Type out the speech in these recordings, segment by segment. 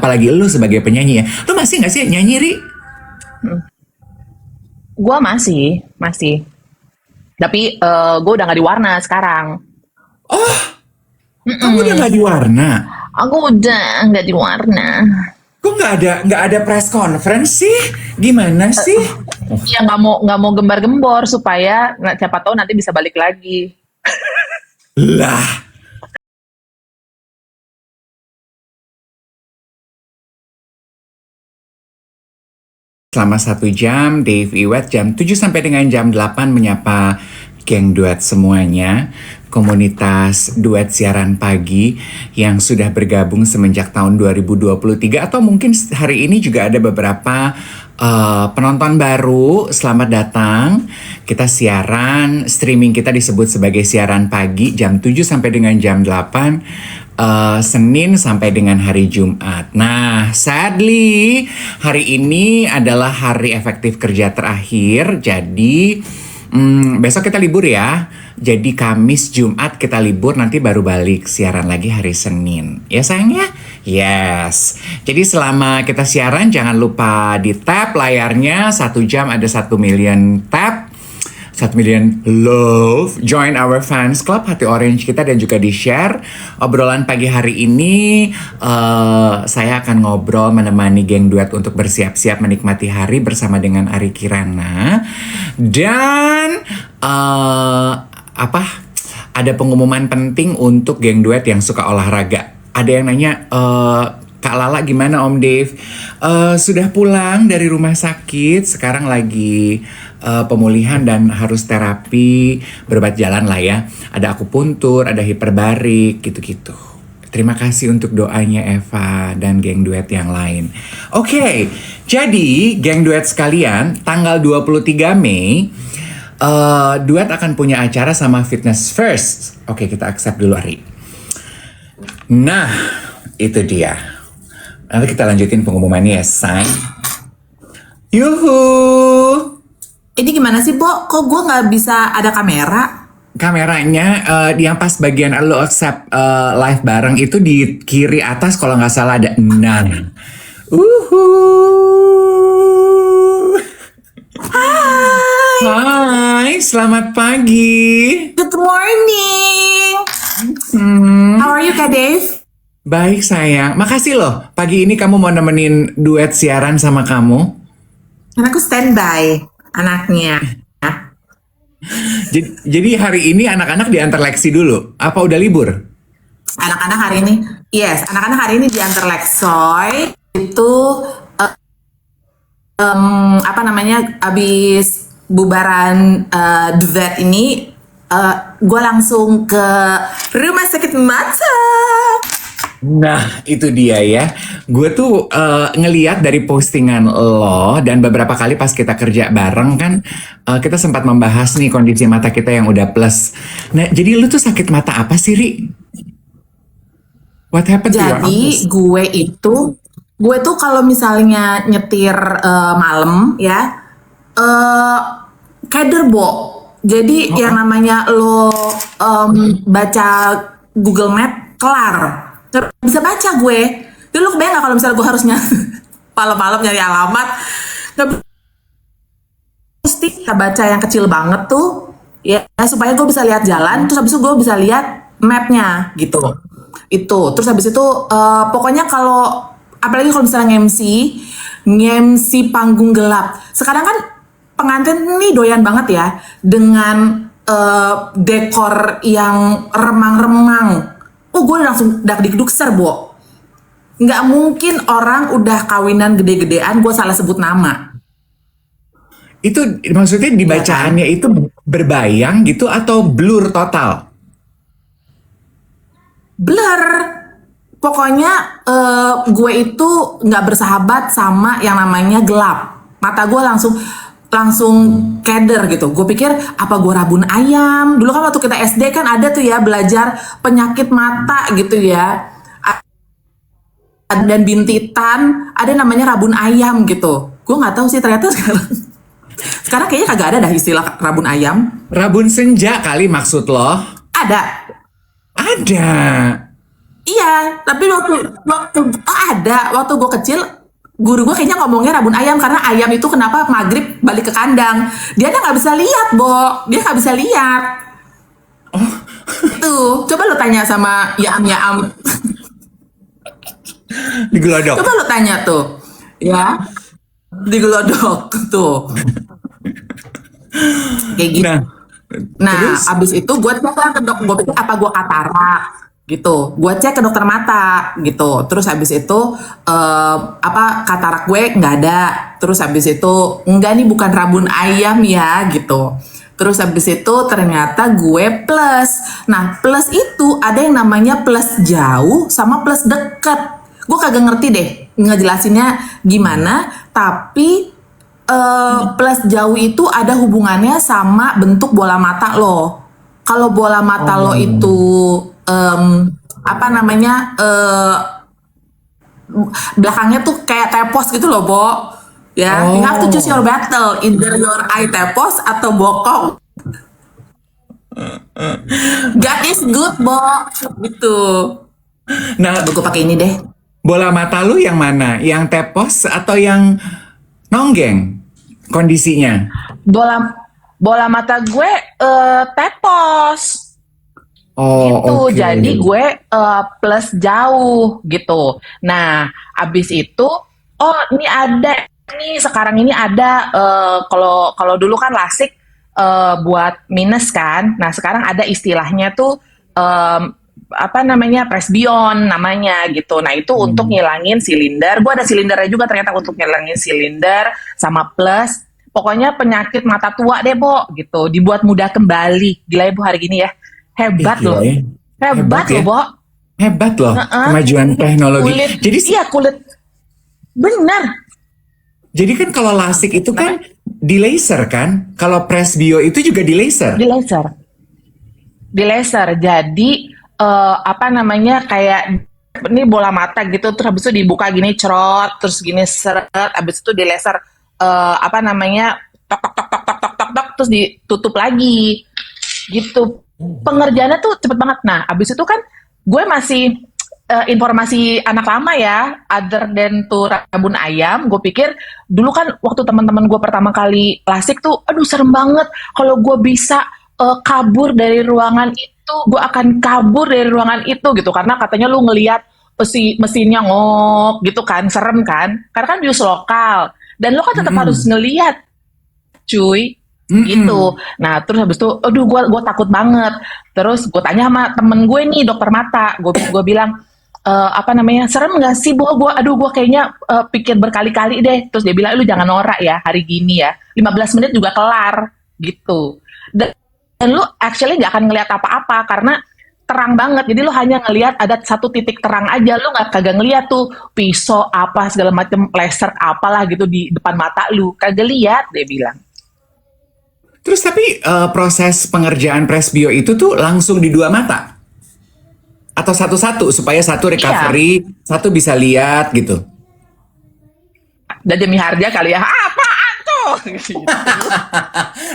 apalagi lu sebagai penyanyi ya. Lu masih nggak sih nyanyi, Ri? Gua masih. Tapi gue udah nggak di Warna sekarang. Oh, kamu udah Mm-mm. nggak di Warna. Aku udah nggak di Warna. Kok nggak ada press conference sih? Gimana sih? Ya nggak mau gembar-gembor supaya siapa tahu nanti bisa balik lagi. Lah, selama 1 jam, Dave Iwet jam 7 sampai dengan jam 8 menyapa geng duet semuanya. Komunitas duet siaran pagi yang sudah bergabung semenjak tahun 2023 atau mungkin hari ini juga ada beberapa penonton baru. Selamat datang. Kita siaran, streaming kita disebut sebagai siaran pagi jam 7 sampai dengan jam 8. Senin sampai dengan hari Jumat. Nah, sadly hari ini adalah hari efektif kerja terakhir. Jadi besok kita libur ya. Jadi Kamis, Jumat kita libur. Nanti baru balik siaran lagi hari Senin. Ya sayang ya? Yes. Jadi selama kita siaran jangan lupa di tap layarnya. 1 jam ada 1 million tap. 1 million love. Join our fans club Hati Orange kita dan juga di-share. Obrolan pagi hari ini saya akan ngobrol menemani geng duet untuk bersiap-siap menikmati hari bersama dengan Ari Kirana. Dan ada pengumuman penting untuk geng duet yang suka olahraga. Ada yang nanya, Kak Lala gimana Om Dave? Sudah pulang dari rumah sakit, sekarang lagi pemulihan dan harus terapi, berobat jalan lah ya. Ada akupuntur, ada hiperbarik, gitu-gitu. Terima kasih untuk doanya Eva dan geng duet yang lain. Oke, jadi geng duet sekalian, tanggal 23 Mei, duet akan punya acara sama Fitness First. Oke, kita accept dulu Ari. Nah, itu dia. Nanti kita lanjutin pengumumannya ya, say. Yuhu! Ini gimana sih, Bo? Kok gue nggak bisa ada kamera? Kameranya yang pas bagian lo accept live bareng itu di kiri atas kalau nggak salah ada 6. Uhu! Hai, selamat pagi. Good morning. How are you, Kak Dave? Baik sayang, makasih loh. Pagi ini kamu mau nemenin duet siaran sama kamu. Karena aku standby anaknya. Jadi hari ini anak-anak diantar Lexi dulu. Apa udah libur? Anak-anak hari ini, yes, anak-anak hari ini diantar Lexoy. Itu abis bubaran duet ini, gue langsung ke rumah sakit mata. Nah, itu dia ya. Gue tuh ngeliat dari postingan lo dan beberapa kali pas kita kerja bareng kan, kita sempat membahas nih kondisi mata kita yang udah plus. Nah, jadi lu tuh sakit mata apa sih, Ri? What happened to your eyes? Jadi gue tuh kalau misalnya nyetir malam ya, keder, Bo. Jadi yang namanya lo baca Google Map kelar, nggak bisa baca gue. Jadi lo kebayang nggak kalau misalnya gue harusnya malam-malam nyari alamat, nggak mesti kita baca yang kecil banget tuh ya supaya gue bisa lihat jalan, terus habis itu gue bisa lihat mapnya gitu. Itu terus habis itu pokoknya kalau apalagi kalau misalnya nge-MC panggung gelap. Sekarang kan pengantin nih doyan banget ya dengan dekor yang remang-remang. Oh, gue langsung dak-dikduk Bo. Nggak mungkin orang udah kawinan gede-gedean gue salah sebut nama. Itu maksudnya di Ya kan? bacaannya itu berbayang gitu atau blur total? Blur. Pokoknya gue itu nggak bersahabat sama yang namanya gelap. Mata gue langsung keder gitu. Gue pikir apa gue rabun ayam. Dulu kan waktu kita SD kan ada tuh ya belajar penyakit mata gitu ya. Dan bintitan, ada namanya rabun ayam gitu. Gue nggak tahu sih ternyata sekarang kayaknya kagak ada dah istilah rabun ayam. Rabun senja kali maksud lo? Ada. Ada. Iya, tapi waktu waktu gue kecil, guru gue kayaknya ngomongnya rabun ayam karena ayam itu kenapa maghrib balik ke kandang. Dia nggak bisa lihat, Bo. Dia nggak bisa lihat. Tuh, coba lo tanya sama Yaam. Digelodok. Coba lo tanya tuh, ya, digelodok tuh, kayak gitu. Nah, Nah, terus abis itu gue cek lah ke dok, gue pikir apa gue katarak gitu. Gue cek ke dokter mata gitu. Terus habis itu apa katarak gue nggak ada. Terus habis itu enggak nih bukan rabun ayam ya gitu. Terus habis itu ternyata gue plus. Nah, plus itu ada yang namanya plus jauh sama plus deket. Gue kagak ngerti deh ngejelasinnya gimana, tapi plus jauh itu ada hubungannya sama bentuk bola mata lo. Kalau bola mata lo itu apa namanya belakangnya tuh kayak tepos gitu loh, Bo. Ya, you have to choose your battle, either your eye tepos atau bokong. God is good, Bo. Gitu. nah, Gue pakai ini deh. bola mata lu yang mana? Yang tepos atau yang nonggeng kondisinya? Bola bola mata gue tepos. Gitu, Oke. jadi gue plus jauh gitu. Nah, abis itu, oh ini ada nih sekarang ini ada kalau dulu kan lasik buat minus kan. Nah, sekarang ada istilahnya tuh apa namanya presbion namanya gitu. Nah, itu untuk ngilangin silinder. Gue ada silindernya juga ternyata untuk ngilangin silinder sama plus. Pokoknya penyakit mata tua deh, Bo, gitu. Dibuat mudah kembali. Gila ya, Bu, hari gini ya. Hebat Gila loh. ya. Hebat ya. loh, Bo. Hebat loh Heeh. kemajuan teknologi. Kulit, Jadi iya kulit. Bener. jadi kan kalau lasik itu kan di laser kan? Kalau presbio itu juga di laser. Di laser. Di laser. Jadi, apa namanya, kayak ini bola mata gitu, terus habis itu dibuka gini, cerot, terus gini, seret, habis itu di laser, apa namanya, tok, tok, tok, tok, tok, tok, tok, tok, terus ditutup lagi. Gitu. Pengerjaannya tuh cepet banget. Nah, abis itu kan gue masih informasi anak lama ya, other than tuh rabun ayam. Gue pikir dulu kan waktu teman-teman gue pertama kali lasik tuh, aduh serem banget. Kalau gue bisa kabur dari ruangan itu, gue akan kabur dari ruangan itu gitu. Karena katanya lu ngelihat mesinnya ngok gitu kan, serem kan. Karena kan bius lokal. Dan lu kan tetap harus ngelihat, cuy. Gitu. Nah, terus habis itu, aduh, gue takut banget. Terus gue tanya sama temen gue nih, dokter mata. Gue bilang, apa namanya, serem nggak sih, aduh, gue kayaknya pikir berkali-kali deh. Terus dia bilang, lu jangan norak ya, hari gini ya, 15 menit juga kelar, gitu. Dan lu actually nggak akan ngelihat apa-apa karena terang banget. Jadi lu hanya ngelihat ada satu titik terang aja. Lu nggak kagak ngelihat tuh pisau apa segala macam laser apalah gitu di depan mata lu. Kagak lihat, dia bilang. Terus tapi proses pengerjaan presbio itu tuh langsung di dua mata? Atau satu-satu supaya satu recovery, satu bisa lihat gitu? Dan demi harga kali ya, apaan tuh? Gitu.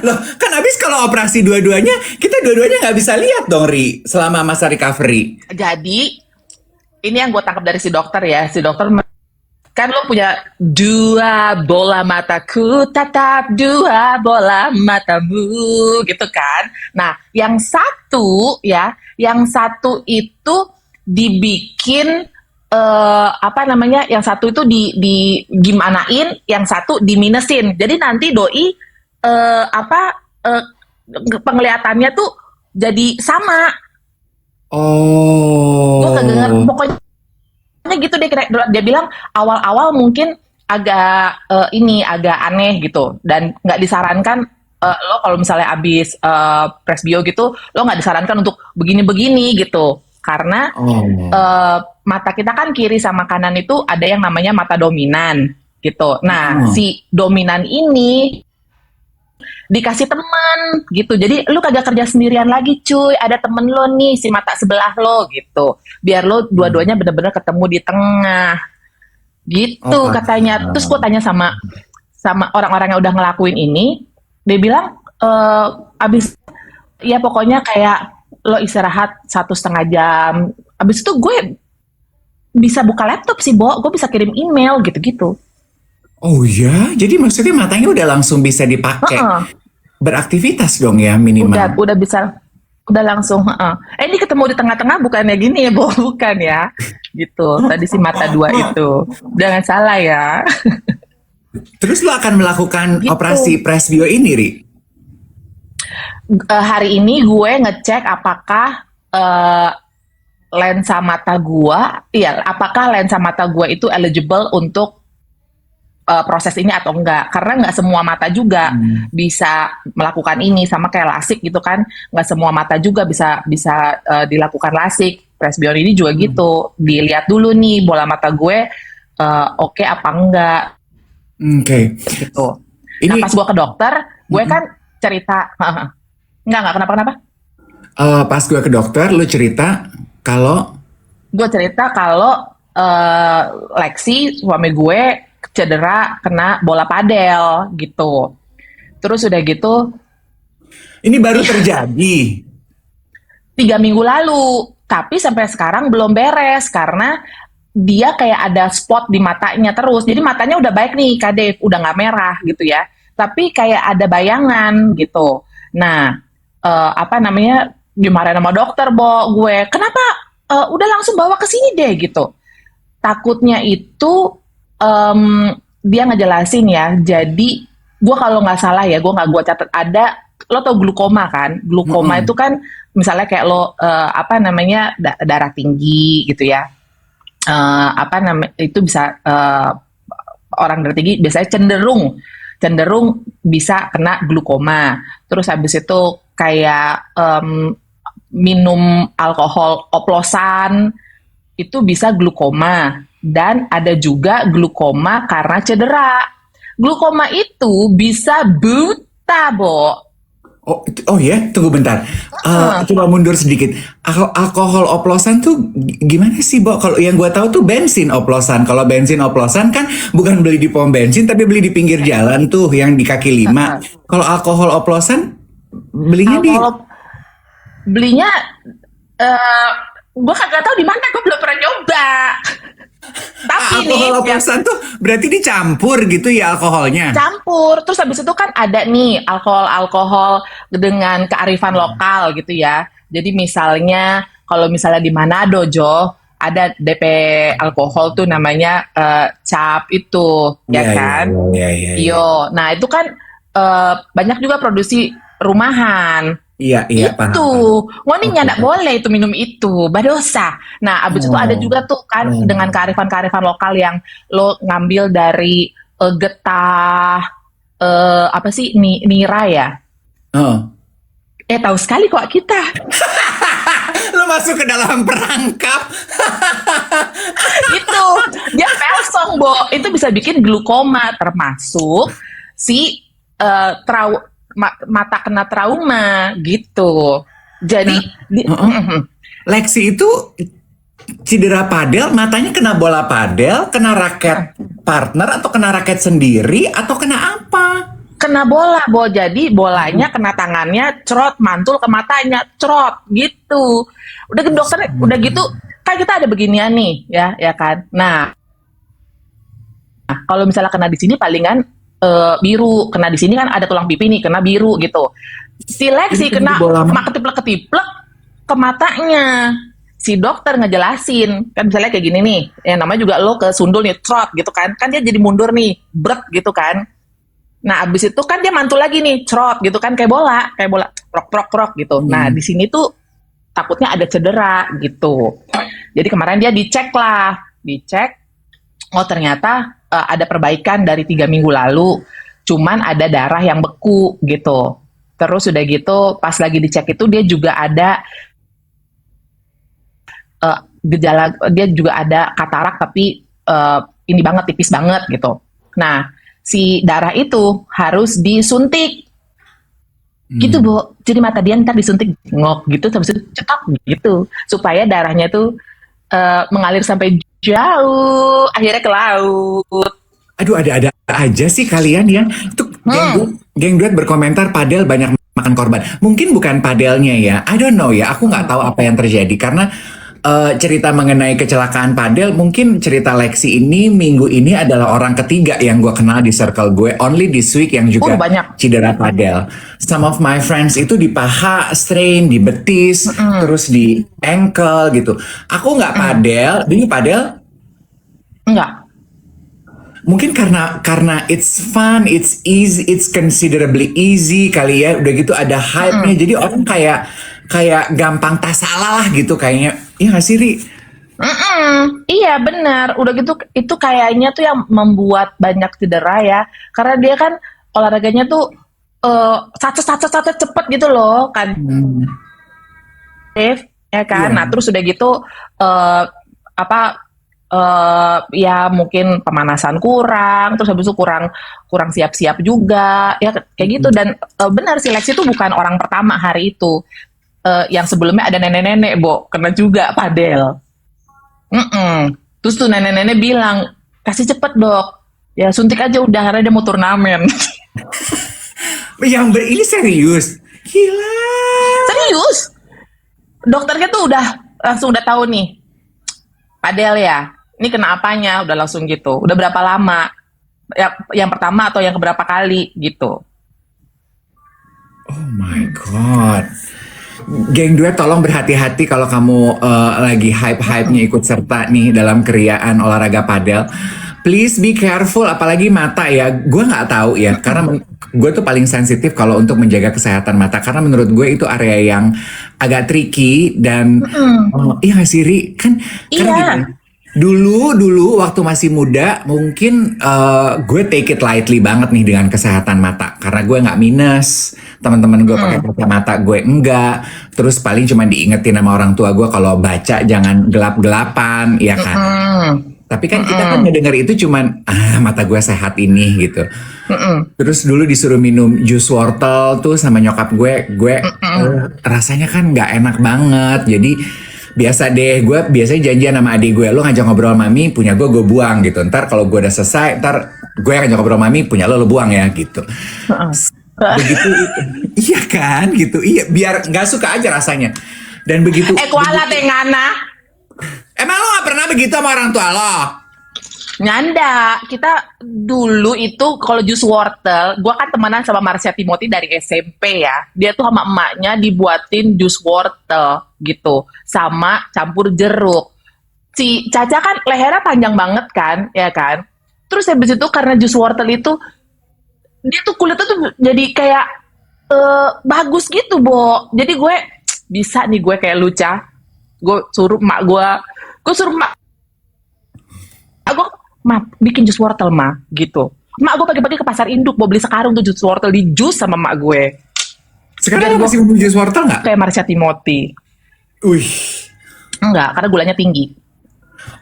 Loh, kan abis kalau operasi dua-duanya, kita dua-duanya nggak bisa lihat dong, Ri, selama masa recovery. Jadi, ini yang gue tangkap dari si dokter ya. Si dokter kan lo punya dua bola mataku, tatap dua bola matamu, gitu kan. Nah, yang satu itu dibikin apa namanya? Yang satu itu di gimanain, yang satu diminusin. Jadi nanti doi penglihatannya tuh jadi sama. Gue kagak ngerti, pokoknya gitu deh. Dia bilang awal-awal mungkin agak agak aneh gitu, dan nggak disarankan lo kalau misalnya abis presbio gitu, lo nggak disarankan untuk begini-begini gitu, karena mata kita kan kiri sama kanan itu ada yang namanya mata dominan gitu. Nah, si dominan ini dikasih teman gitu, jadi lu kagak kerja sendirian lagi, cuy. Ada temen lo nih, si mata sebelah lo gitu, biar lo dua-duanya bener-bener ketemu di tengah gitu, katanya. Terus gue tanya sama orang-orang yang udah ngelakuin ini, dia bilang abis ya pokoknya kayak lo istirahat 1,5 jam abis itu gue bisa buka laptop sih, Bo. Gue bisa kirim email gitu-gitu. Oh ya, jadi maksudnya matanya udah langsung bisa dipakai Heeh. beraktivitas dong ya Udah minimal. udah bisa, udah langsung. Heeh. Ini ketemu di tengah-tengah bukannya gini ya, Bo? Bukan ya? Gitu. Tadi si mata dua itu. Jangan salah ya. Terus lo akan melakukan Gitu. operasi presbio ini, Ri? Hari ini gue ngecek apakah lensa mata gua, iya, apakah lensa mata gua itu eligible untuk proses ini atau enggak? Karena nggak semua mata juga bisa melakukan ini, sama kayak lasik gitu kan, nggak semua mata juga bisa bisa dilakukan lasik. Presbyon ini juga gitu, dilihat dulu nih bola mata gue oke apa enggak Oke. gitu. Ini Nah pas gue ke dokter, gue kan cerita, enggak kenapa-kenapa? pas gue ke dokter, lo cerita kalau Gue cerita kalau Lexi suami gue cedera kena bola padel gitu. Terus udah gitu ini baru terjadi. 3 minggu lalu, tapi sampai sekarang belum beres karena dia kayak ada spot di matanya terus. Jadi matanya udah baik nih, Kak Dev, udah nggak merah gitu ya. Tapi kayak ada bayangan gitu. Nah, apa namanya? Dimarahin sama dokter, Bo, gue. Kenapa udah langsung bawa ke sini deh gitu. Takutnya itu dia ngejelasin ya. Jadi gue kalau nggak salah ya, gue catat ada, lo tau glukoma kan? Glukoma itu kan misalnya kayak lo apa namanya darah tinggi gitu ya. Apa namanya itu bisa orang darah tinggi biasanya cenderung bisa kena glukoma. Terus habis itu kayak minum alkohol oplosan itu bisa glukoma, dan ada juga glukoma karena cedera. Glukoma itu bisa buta, Bo. Oh ya, tunggu bentar. Coba mundur sedikit. Alkohol oplosan tuh gimana sih, Bo? Kalau yang gue tahu tuh bensin oplosan. Kalau bensin oplosan kan bukan beli di pom bensin, tapi beli di pinggir jalan tuh, yang di kaki lima. Kalau alkohol oplosan belinya Belinya gue kagak tahu di mana, gue belum pernah nyoba. Tapi alkohol oplosan tuh berarti dicampur gitu ya alkoholnya? Campur. Terus habis itu kan ada nih alkohol dengan kearifan lokal gitu ya. Jadi misalnya kalau misalnya di Manado, Jo, ada DP alkohol tuh namanya cap itu, ya kan? Iya. Yo, nah itu kan banyak juga produksi rumahan. Iya, Itu, ngoninya nggak boleh itu minum itu, badosa. Nah, abis itu ada juga tuh kan dengan kearifan-kearifan lokal yang lo ngambil dari getah apa sih nira ya? Tahu sekali kok kita. Lo masuk ke dalam perangkap. Itu dia pesong, Bo. Itu bisa bikin glukoma, termasuk si mata kena trauma gitu. Jadi Lexi itu cedera padel, matanya kena bola padel, kena raket partner, atau kena raket sendiri, atau kena apa? Kena bola, Bo. Jadi bolanya kena tangannya, cerot, mantul ke matanya, cerot gitu. Udah ke dokter, udah gitu kan kita ada beginian nih, ya kan. Nah, kalau misalnya kena di sini palingan biru, kena di sini kan ada tulang pipi nih, kena biru gitu. Si Lexi kena ketiplek ke matanya. Si dokter ngejelasin, kan misalnya kayak gini nih, yang namanya juga lo ke sundul nih, trot gitu kan dia jadi mundur nih, brek gitu kan. Nah abis itu kan dia mantul lagi nih, trot gitu kan, kayak bola, prok gitu. Nah di sini tuh takutnya ada cedera gitu. Jadi kemarin dia dicek, oh ternyata ada perbaikan dari 3 minggu lalu, cuman ada darah yang beku gitu. Terus udah gitu pas lagi dicek itu dia juga ada gejala, dia juga ada katarak tapi ini banget, tipis banget gitu. Nah si darah itu harus disuntik gitu, Bu. Jadi mata dia ntar disuntik ngok gitu, habis itu cetok gitu supaya darahnya tuh mengalir sampai jauh, akhirnya ke laut. Aduh, ada aja sih kalian ya. Itu geng duet berkomentar padel banyak makan korban. Mungkin bukan padelnya ya, I don't know ya. Aku nggak tahu apa yang terjadi karena cerita mengenai kecelakaan padel, mungkin cerita Lexi ini minggu ini adalah orang ketiga yang gue kenal di circle gue, only this week yang juga banyak. cedera padel. Some of my friends itu di paha strain, di betis, terus di ankle gitu. Aku nggak padel, ini padel. Enggak. Mungkin karena it's fun, it's easy, it's considerably easy kali ya. Udah gitu ada hype-nya. Jadi orang kayak gampang tak salah lah gitu kayaknya. Iya nggak sih, Ri? Iya benar. Udah gitu itu kayaknya tuh yang membuat banyak cedera ya. Karena dia kan olahraganya tuh sacet cepet gitu loh kan. Dave, ya kan. Iya. Nah terus udah gitu ya mungkin pemanasan kurang, terus habis itu kurang siap-siap juga, ya kayak gitu. Dan benar sih Lexi itu bukan orang pertama hari itu. Yang sebelumnya ada nenek-nenek, Bo, kena juga padel. Terus tuh nenek-nenek bilang, kasih cepet dok, ya suntik aja udah karena dia mau turnamen. Ini serius? Gila. Serius? Dokternya tuh langsung udah tahu nih, padel ya. Ini kena apanya? Udah langsung gitu. Udah berapa lama? Yang pertama atau yang keberapa kali gitu. Oh my God. Geng duet tolong berhati-hati kalau kamu lagi hype-hypenya ikut serta nih dalam keriaan olahraga padel. Please be careful, apalagi mata ya. Gue nggak tahu ya, karena gue tuh paling sensitif kalau untuk menjaga kesehatan mata. Karena menurut gue itu area yang agak tricky dan iya nggak sih, Ri? Karena gini, Dulu waktu masih muda mungkin gue take it lightly banget nih dengan kesehatan mata karena gue nggak minus, teman-teman gue pakai kacamata gue enggak, terus paling cuma diingetin sama orang tua gue kalau baca jangan gelap-gelapan, ya kan. Tapi kan kita kan ngedenger itu cuman mata gue sehat ini gitu. Terus dulu disuruh minum jus wortel tuh sama nyokap gue rasanya kan nggak enak banget, jadi biasa deh, gue biasanya janjian sama adik gue, lo ngajak ngobrol mami, punya gue buang gitu. Ntar kalau gue udah selesai, ntar gue yang ngajak ngobrol mami, punya lo buang ya gitu. Begitu itu, iya kan gitu, iya biar nggak suka aja rasanya. Dan begitu. Kuala tengana. Emang lo gak pernah begitu sama orang tua lo? Nyanda, kita dulu itu kalau jus wortel, gue kan temenan sama Marsha Timothy dari SMP ya. Dia tuh sama emaknya dibuatin jus wortel gitu, sama campur jeruk. Si Caca kan lehernya panjang banget kan, ya kan. Terus habis itu karena jus wortel itu, dia tuh kulitnya tuh jadi kayak bagus gitu, Bo. Jadi gue bisa nih gue kayak Luca. Gue suruh mak gue bikin jus wortel gitu. Mak gue pagi-pagi ke pasar induk mau beli sekarung tuh jus wortel di jus sama mak gue. Sekarang lo masih minum jus wortel nggak? Kayak Marsha Timothy. Enggak, karena gulanya tinggi.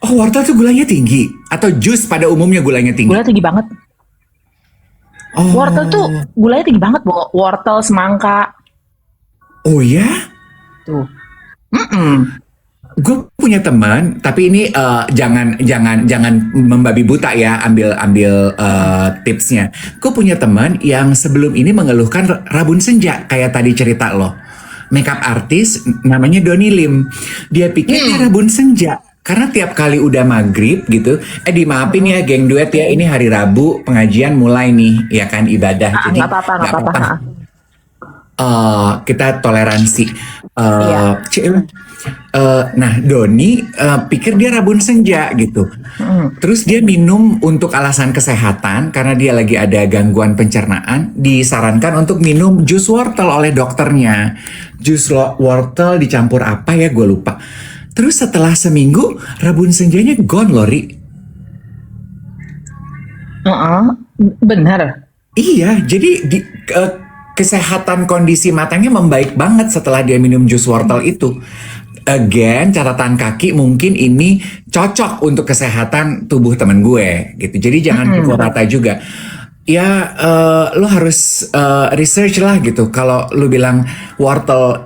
Oh, wortel tuh gulanya tinggi? Atau jus pada umumnya gulanya tinggi? Gulanya tinggi banget. Oh. Wortel tuh gulanya tinggi banget, Bo. Wortel, semangka. Oh ya? Tuh. Gue punya teman, tapi ini jangan membabi buta ya, ambil tipsnya. Gue punya teman yang sebelum ini mengeluhkan rabun senja kayak tadi cerita lo. Makeup artis namanya Doni Lim. Dia pikir rabun senja karena tiap kali udah maghrib gitu. Dimaafin ya geng duet ya, ini hari Rabu pengajian mulai nih, ya kan ibadah. Jadi Nggak apa-apa. Kita toleransi. Iya. Nah Doni pikir dia rabun senja gitu. Terus dia minum untuk alasan kesehatan karena dia lagi ada gangguan pencernaan. Disarankan untuk minum jus wortel oleh dokternya. Jus wortel dicampur apa ya gue lupa. Terus setelah seminggu rabun senjanya gone loh, Ri. Bener. Iya, jadi kesehatan kondisi matanya membaik banget setelah dia minum jus wortel itu. Again, catatan kaki mungkin ini cocok untuk kesehatan tubuh temen gue gitu. Jadi jangan pukul rata juga. Ya lo harus research lah gitu. Kalau lo bilang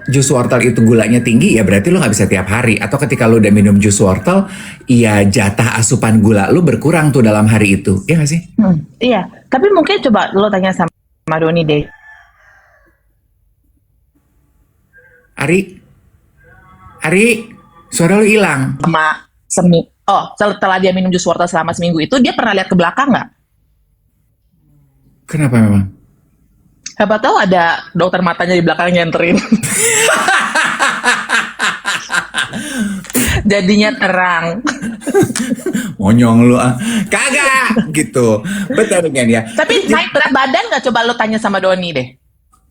jus wortel itu gulanya tinggi, ya berarti lo nggak bisa tiap hari. Atau ketika lo udah minum jus wortel, ya jatah asupan gula lo berkurang tuh dalam hari itu. Iya nggak sih? Iya. Tapi mungkin coba lo tanya sama Doni deh. Ari, Suara lu hilang. Setelah dia minum jus wortel selama seminggu itu, dia pernah lihat ke belakang nggak? Kenapa memang? Siapa tahu ada dokter matanya di belakang nyenterin. Jadinya terang. Monyong lu ah. Kagak gitu. Betul kan ya. Tapi naik berat badan nggak? Coba lo tanya sama Doni deh.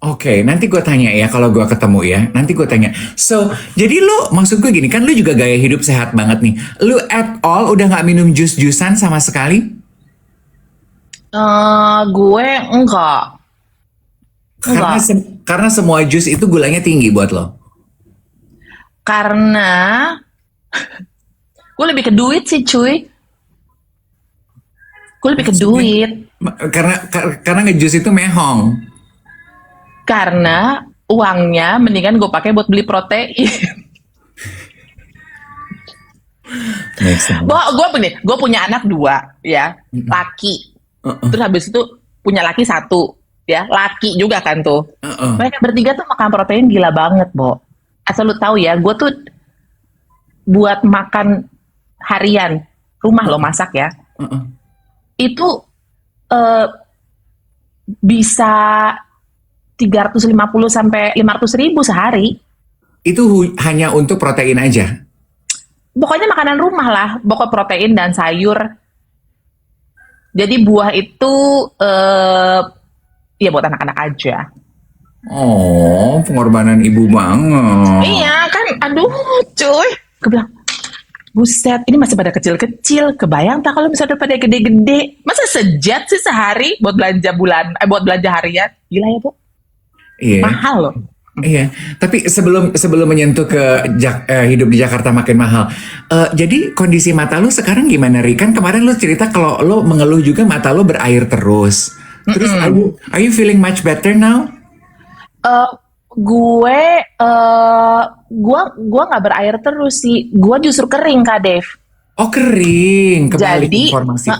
Oke, nanti gue tanya ya kalau gue ketemu ya. Nanti gue tanya. So, jadi lu maksud gue gini kan lu juga gaya hidup sehat banget nih. Lu at all udah nggak minum jus-jusan sama sekali? Gue enggak. Karena semua jus itu gulanya tinggi buat lo. Karena gue lebih ke duit sih cuy. Gue lebih ke duit. Karena ngejus itu mehong. Karena uangnya mendingan gue pakai buat beli protein. Gue punya anak 2 ya, laki. Terus habis itu punya laki 1 ya, laki juga kan tuh. Mereka bertiga tuh makan protein gila banget, Bo. Asal lu tahu ya, gue tuh buat makan harian, rumah lo masak ya. Itu bisa 350 sampai 500 ribu sehari. Itu hanya untuk protein aja? Pokoknya makanan rumah lah, pokok protein dan sayur. Jadi buah itu ya buat anak-anak aja. Oh, pengorbanan ibu banget. Iya kan, aduh cuy. Gue bilang, buset, ini masih pada kecil-kecil. Kebayang tak kalau misalnya udah pada gede-gede. Masa sejat sih sehari buat belanja buat belanja harian? Gila ya, Bu? Iya. Mahal loh. Iya, tapi sebelum menyentuh ke hidup di Jakarta makin mahal. Jadi kondisi mata lu sekarang gimana, Ri? Kan kemarin lu cerita kalau lu mengeluh juga mata lu berair terus. Terus are you feeling much better now? Gue nggak berair terus sih. Gue justru kering, Kak Dev. Oh, kering. Kebalik Jadi informasiku.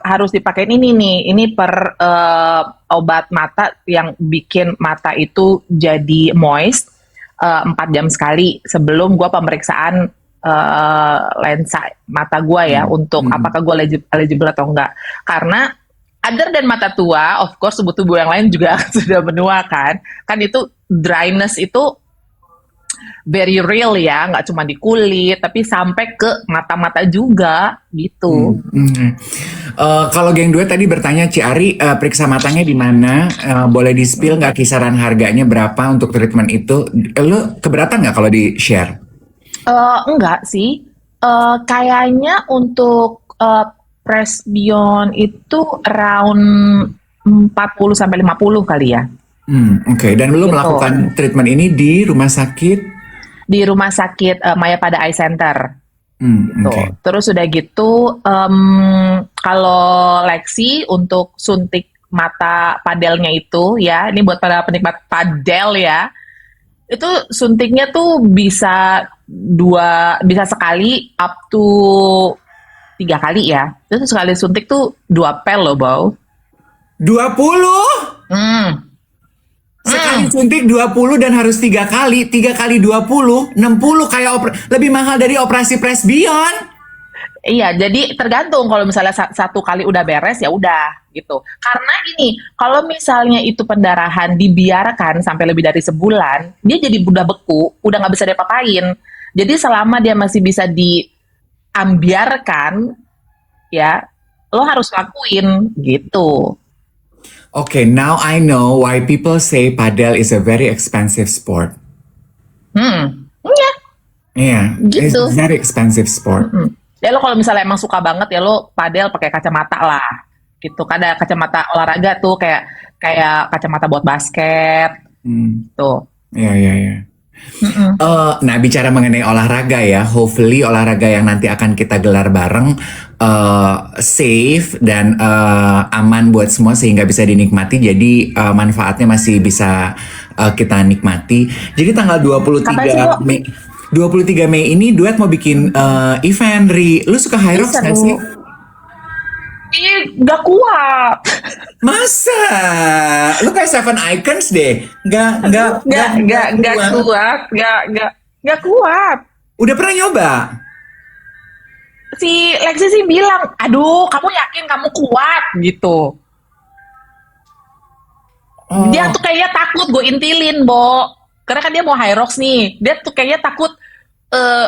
harus dipakein ini nih. Ini per obat mata yang bikin mata itu jadi moist 4 jam sekali sebelum gue pemeriksaan lensa mata gue ya untuk apakah gue eligible atau enggak. Karena other dan mata tua, of course tubuh-tubuh yang lain juga sudah menua kan. Kan itu dryness itu very real ya, nggak cuma di kulit, tapi sampai ke mata-mata juga gitu. Kalau geng duet tadi bertanya, Ci Ari periksa matanya di mana? Boleh di-spill nggak kisaran harganya berapa untuk treatment itu? Lo keberatan nggak kalau di-share? Enggak sih. Kayaknya untuk Presbyon itu around 40 sampai 50 kali ya. Oke. Dan lo melakukan treatment ini di rumah sakit? Di rumah sakit Mayapada Eye Center. Okay. Terus udah gitu, kalau Lexi untuk suntik mata padelnya itu ya, ini buat para penikmat padel ya, itu suntiknya tuh bisa sekali up to 3 kali ya. Terus sekali suntik tuh 2 pel loh, Bau. 20? Sekali suntik 20 dan harus 3 kali. 3 kali 20, 60 kayak lebih mahal dari operasi Presbyon. Iya, jadi tergantung kalau misalnya 1 kali udah beres ya udah gitu. Karena gini, kalau misalnya itu pendarahan dibiarkan sampai lebih dari sebulan, dia jadi udah beku, udah nggak bisa diapa-apain. Jadi selama dia masih bisa diambiarkan, ya lo harus lakuin gitu. Okay, now I know why people say padel is a very expensive sport. Iya. Yeah, Gitu. it's a very expensive sport. Ya lo kalau misalnya emang suka banget ya lo padel pakai kacamata lah. Gitu. Kan ada kacamata olahraga tuh kayak kacamata buat basket. Tuh. Iya. Nah, bicara mengenai olahraga ya, hopefully olahraga yang nanti akan kita gelar bareng safe dan aman buat semua sehingga bisa dinikmati. Jadi manfaatnya masih bisa kita nikmati. Jadi tanggal 23 Mei 23 Mei ini duet mau bikin event, Ri. Lu suka high rocks nggak sih? Gak kuat. Masa? Lu kayak Seven Icons deh. Gak kuat. Gak kuat. Udah pernah nyoba? Si Lexi sih bilang, aduh kamu yakin kamu kuat gitu. Dia Oh, tuh kayaknya takut gue intilin, Bo. Karena kan dia mau high rocks nih. Dia tuh kayaknya takut eh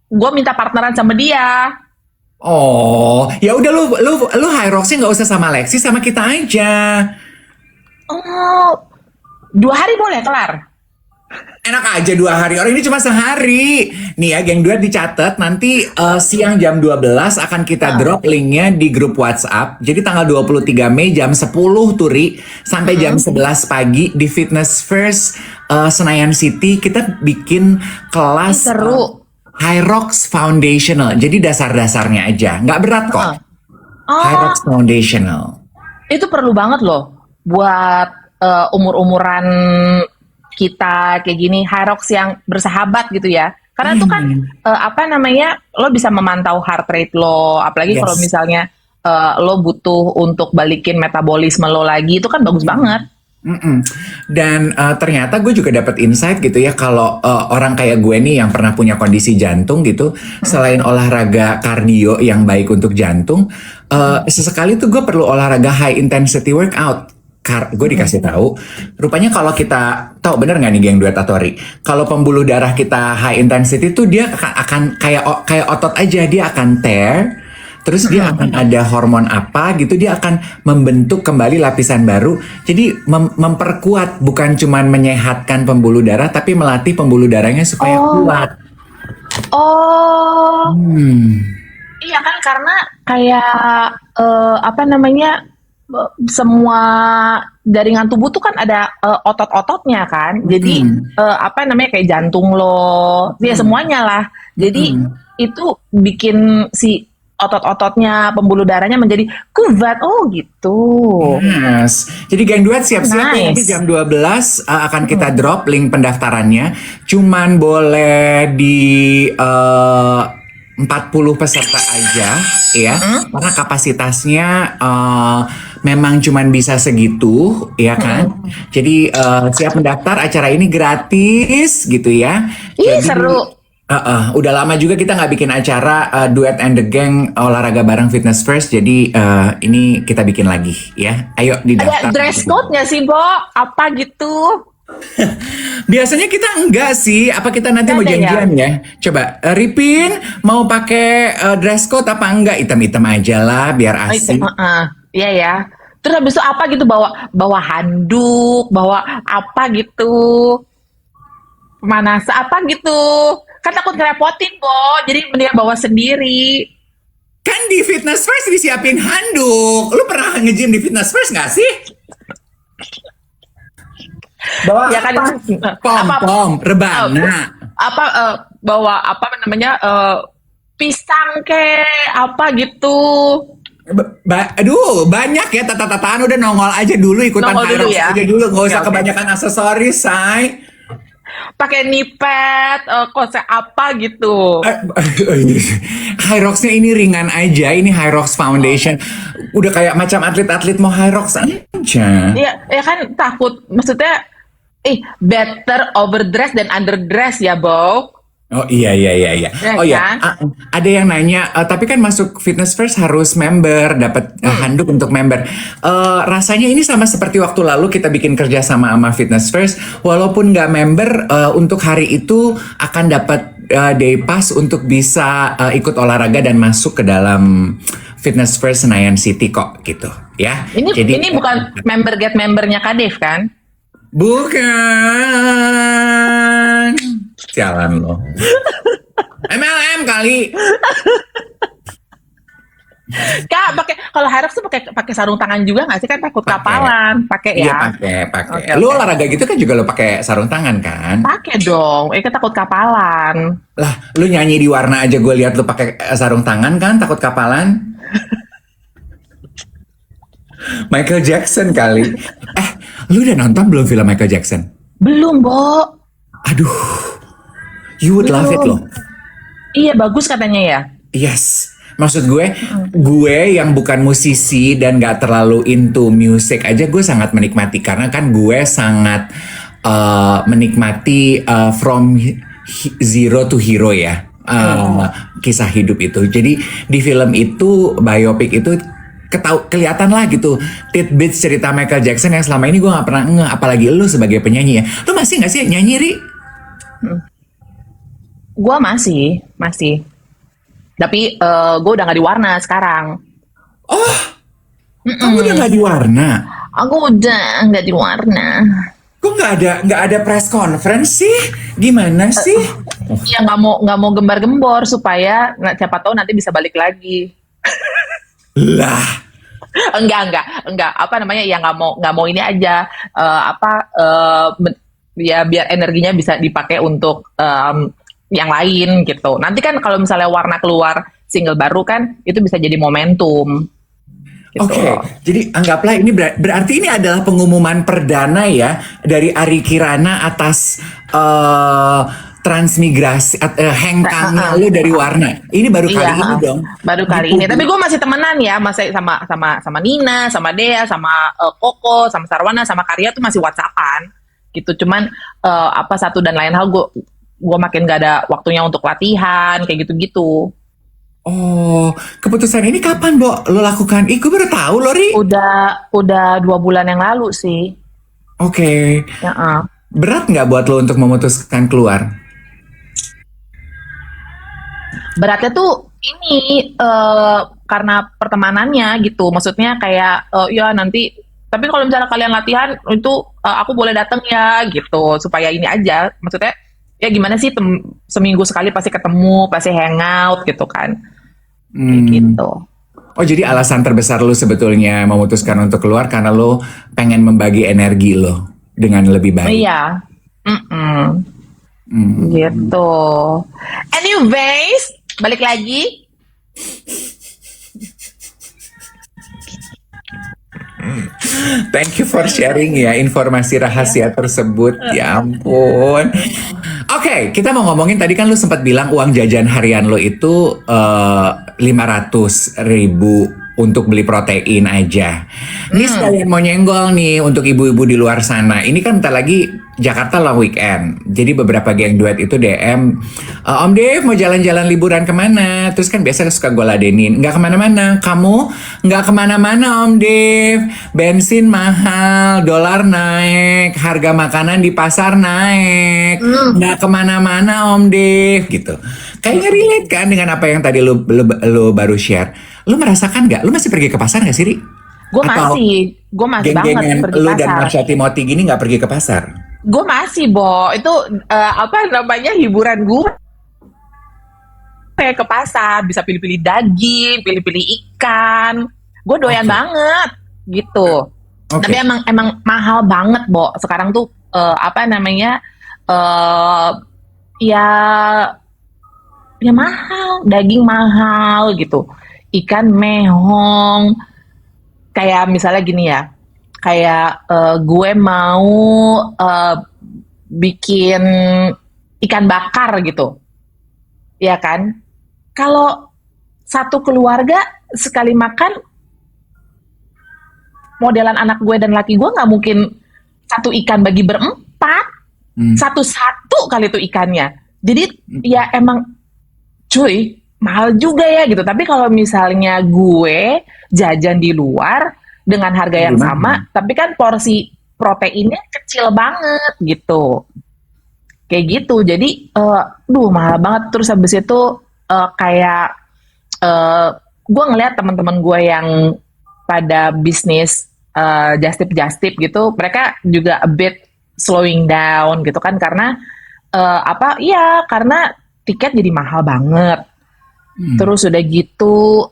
gue minta partneran sama dia. oh, ya udah lu High Rocksnya nggak usah sama Lexi, sama kita aja. Oh, 2 hari boleh kelar. Enak aja 2 hari, orang ini cuma sehari. Nih ya, geng duet dicatat, nanti siang jam 12 akan kita drop linknya di grup WhatsApp. Jadi tanggal 23 Mei jam 10 Turi sampai jam 11 pagi di Fitness First Senayan City. Kita bikin kelas Seru. High Rocks Foundational. Jadi dasar-dasarnya aja, nggak berat kok. High Oh, Rocks Foundational. itu perlu banget loh buat umur-umuran kita kayak gini, high rocks yang bersahabat gitu ya. Karena itu kan apa namanya, lo bisa memantau heart rate lo, apalagi kalau Yes. misalnya lo butuh untuk balikin metabolisme lo lagi, itu kan bagus banget. Mm-mm. Dan ternyata gue juga dapat insight gitu ya, kalau orang kayak gue nih yang pernah punya kondisi jantung gitu, selain olahraga kardio yang baik untuk jantung, sesekali tuh gue perlu olahraga high intensity workout. Gue dikasih tahu, rupanya kalau kita tahu bener nggak nih geng duet Atori, kalau pembuluh darah kita high intensity tuh dia akan kayak otot aja, dia akan tear. Terus dia akan ada hormon apa gitu, dia akan membentuk kembali lapisan baru. Jadi memperkuat, bukan cuman menyehatkan pembuluh darah, tapi melatih pembuluh darahnya supaya Oh, kuat. oh, Hmm. iya kan karena kayak apa namanya, semua jaringan tubuh tuh kan ada otot-ototnya kan. Jadi apa namanya kayak jantung lo, ya semuanya lah. Jadi itu bikin si otot-ototnya, pembuluh darahnya menjadi kuat. Oh gitu. Yes. Jadi geng duet siap-siap ya, nanti Nice. jam 12 akan kita drop link pendaftarannya. Cuman boleh di 40 peserta aja ya. Karena kapasitasnya memang cuman bisa segitu ya kan. Jadi siap mendaftar, acara ini gratis gitu ya. Ih Jadi seru. udah lama juga kita nggak bikin acara Duet and the Gang olahraga bareng Fitness First. Jadi ini kita bikin lagi ya. Ayo Ada didaftar. dress code nggak sih, Bo? Apa gitu? Biasanya kita enggak sih. Apa kita nanti Nggak mau ada ya? janjian ya? Coba Ripin mau pakai dress code apa enggak? Hitam-hitam aja lah biar Oh, itu, asik. iya ya. Terus habis itu apa gitu, bawa bawa handuk, bawa apa gitu, pemanasan apa gitu. Kan takut ngerepotin, Bo. Jadi mending bawa sendiri. Kan di Fitness First disiapin handuk. Lu pernah nge-gym di Fitness First nggak sih? Bawa Ya kan apa? itu Pom-pom, rebana. apa bawa apa namanya pisang ke apa gitu. Aduh, banyak ya tata-tataan, udah nongol aja dulu, ikutan Nongol High dulu Rocks ya. aja dulu, nggak Oke, usah oke. kebanyakan aksesoris, say. Pakai nipet, konsep apa gitu. High Rocks-nya ini ringan aja, ini High Rocks Foundation. Udah kayak macam atlet-atlet mau High Rocks aja. Iya, ya kan takut. Maksudnya, better overdress than underdress ya, Bo. Oh iya. Ya Oh iya, kan? ada yang nanya, tapi kan masuk Fitness First harus member, dapat handuk untuk member. Rasanya ini sama seperti waktu lalu kita bikin kerja sama Fitness First. Walaupun nggak member, untuk hari itu akan dapat day pass untuk bisa ikut olahraga dan masuk ke dalam Fitness First Senayan City kok gitu ya. Ini bukan member get membernya Kadif kan? Bukan. Sialan lo. MLM kali. Kak, kalau Hyrox tuh pakai sarung tangan juga nggak sih, kan takut Pakai. kapalan, pakai Iya ya? pakai. Oke, Lu oke. olahraga gitu kan juga lo pakai sarung tangan kan? Pakai dong, kita takut kapalan. Lah, lu nyanyi di Warna aja gue lihat lu pakai sarung tangan kan, takut kapalan. Michael Jackson kali. Lu udah nonton belum film Michael Jackson? Belum, Bo. Aduh, you would love it Belum. loh. Iya, bagus katanya ya. Yes, maksud gue yang bukan musisi dan gak terlalu into music aja gue sangat menikmati, karena kan gue sangat menikmati from zero to hero ya, kisah hidup itu. Jadi di film itu, biopik itu kelihatan lah gitu tidbits cerita Michael Jackson yang selama ini gue nggak pernah ngeh, apalagi lu sebagai penyanyi ya. Lu masih nggak sih nyanyi, Ri? Gue masih. Tapi gue udah nggak di Warna sekarang. Oh, kamu udah nggak di Warna? Aku udah nggak di Warna. Kok nggak ada press conference sih? Gimana sih? Ya nggak mau gembar-gembor supaya siapa tahu nanti bisa balik lagi. Lah, Enggak. Apa namanya? Ya nggak mau ini aja. Ya biar energinya bisa dipakai untuk yang lain gitu. Nanti kan kalau misalnya Warna keluar single baru kan, itu bisa jadi momentum. Gitu. Oke, jadi anggaplah ini berarti ini adalah pengumuman perdana ya dari Ari Kirana atas transmigrasi hengkangnya lu dari Warna. Ini baru kali ini dong. Baru kali ini. Tapi gue masih temenan ya, masih sama Nina, sama Dea, sama Koko, sama Sarwana, sama Karya tuh masih WhatsAppan gitu. Cuman satu dan lain hal gue makin gak ada waktunya untuk latihan kayak gitu-gitu. Oh, keputusan ini kapan, Bo? Lo lakukan? Gue baru tahu loh, Ri. Udah 2 bulan yang lalu sih. Oke. Ya, Berat nggak buat lo untuk memutuskan keluar? beratnya tuh ini karena pertemanannya gitu. Maksudnya kayak ya nanti. Tapi kalau misalnya kalian latihan itu aku boleh datang ya gitu supaya ini aja. Maksudnya ya gimana sih seminggu sekali pasti ketemu, pasti hangout gitu kan. Kayak gitu. Oh, jadi alasan terbesar lo sebetulnya memutuskan untuk keluar karena lo pengen membagi energi lo dengan lebih baik. Iya. Gitu. Anyways, balik lagi. Thank you for sharing ya informasi rahasia tersebut. Ya ampun. Oke, kita mau ngomongin tadi kan lu sempat bilang uang jajan harian lo itu 500.000 untuk beli protein aja. Ini sekalian mau nyenggol nih untuk ibu-ibu di luar sana. Ini kan bentar lagi Jakarta long weekend. Jadi beberapa geng duet itu DM, Om Dev mau jalan-jalan liburan kemana? Terus kan biasa suka gue ladenin, nggak kemana-mana. Kamu nggak kemana-mana Om Dev. Bensin mahal, dolar naik, harga makanan di pasar naik. Nggak kemana-mana Om Dev gitu. Kayaknya relate kan dengan apa yang tadi lu baru share. Lu merasakan nggak? Lu masih pergi ke pasar nggak sih, Ri? Gue masih banget geng-gengan pergi lu pasar. dan Marsha Timothy gini nggak pergi ke pasar? Gue masih, Bo. Itu hiburan gue kayak ke pasar, bisa pilih-pilih daging, pilih-pilih ikan. Gue doyan banget gitu. Tapi emang mahal banget, Bo. Sekarang tuh ya mahal, daging mahal gitu. Ikan mehong. Kayak misalnya gini ya. Kayak gue mau bikin ikan bakar gitu. Ya kan? Kalau satu keluarga sekali makan, modelan anak gue dan laki gue nggak mungkin satu ikan bagi berempat. Satu-satu kali itu ikannya. Jadi ya emang cuy, mahal juga ya gitu. Tapi kalau misalnya gue jajan di luar dengan harga yang sama, tapi kan porsi proteinnya kecil banget gitu. Kayak gitu. Jadi mahal banget. Terus habis itu gue ngeliat teman-teman gue yang pada bisnis just tip gitu, mereka juga a bit slowing down gitu kan, karena karena tiket jadi mahal banget. Terus udah gitu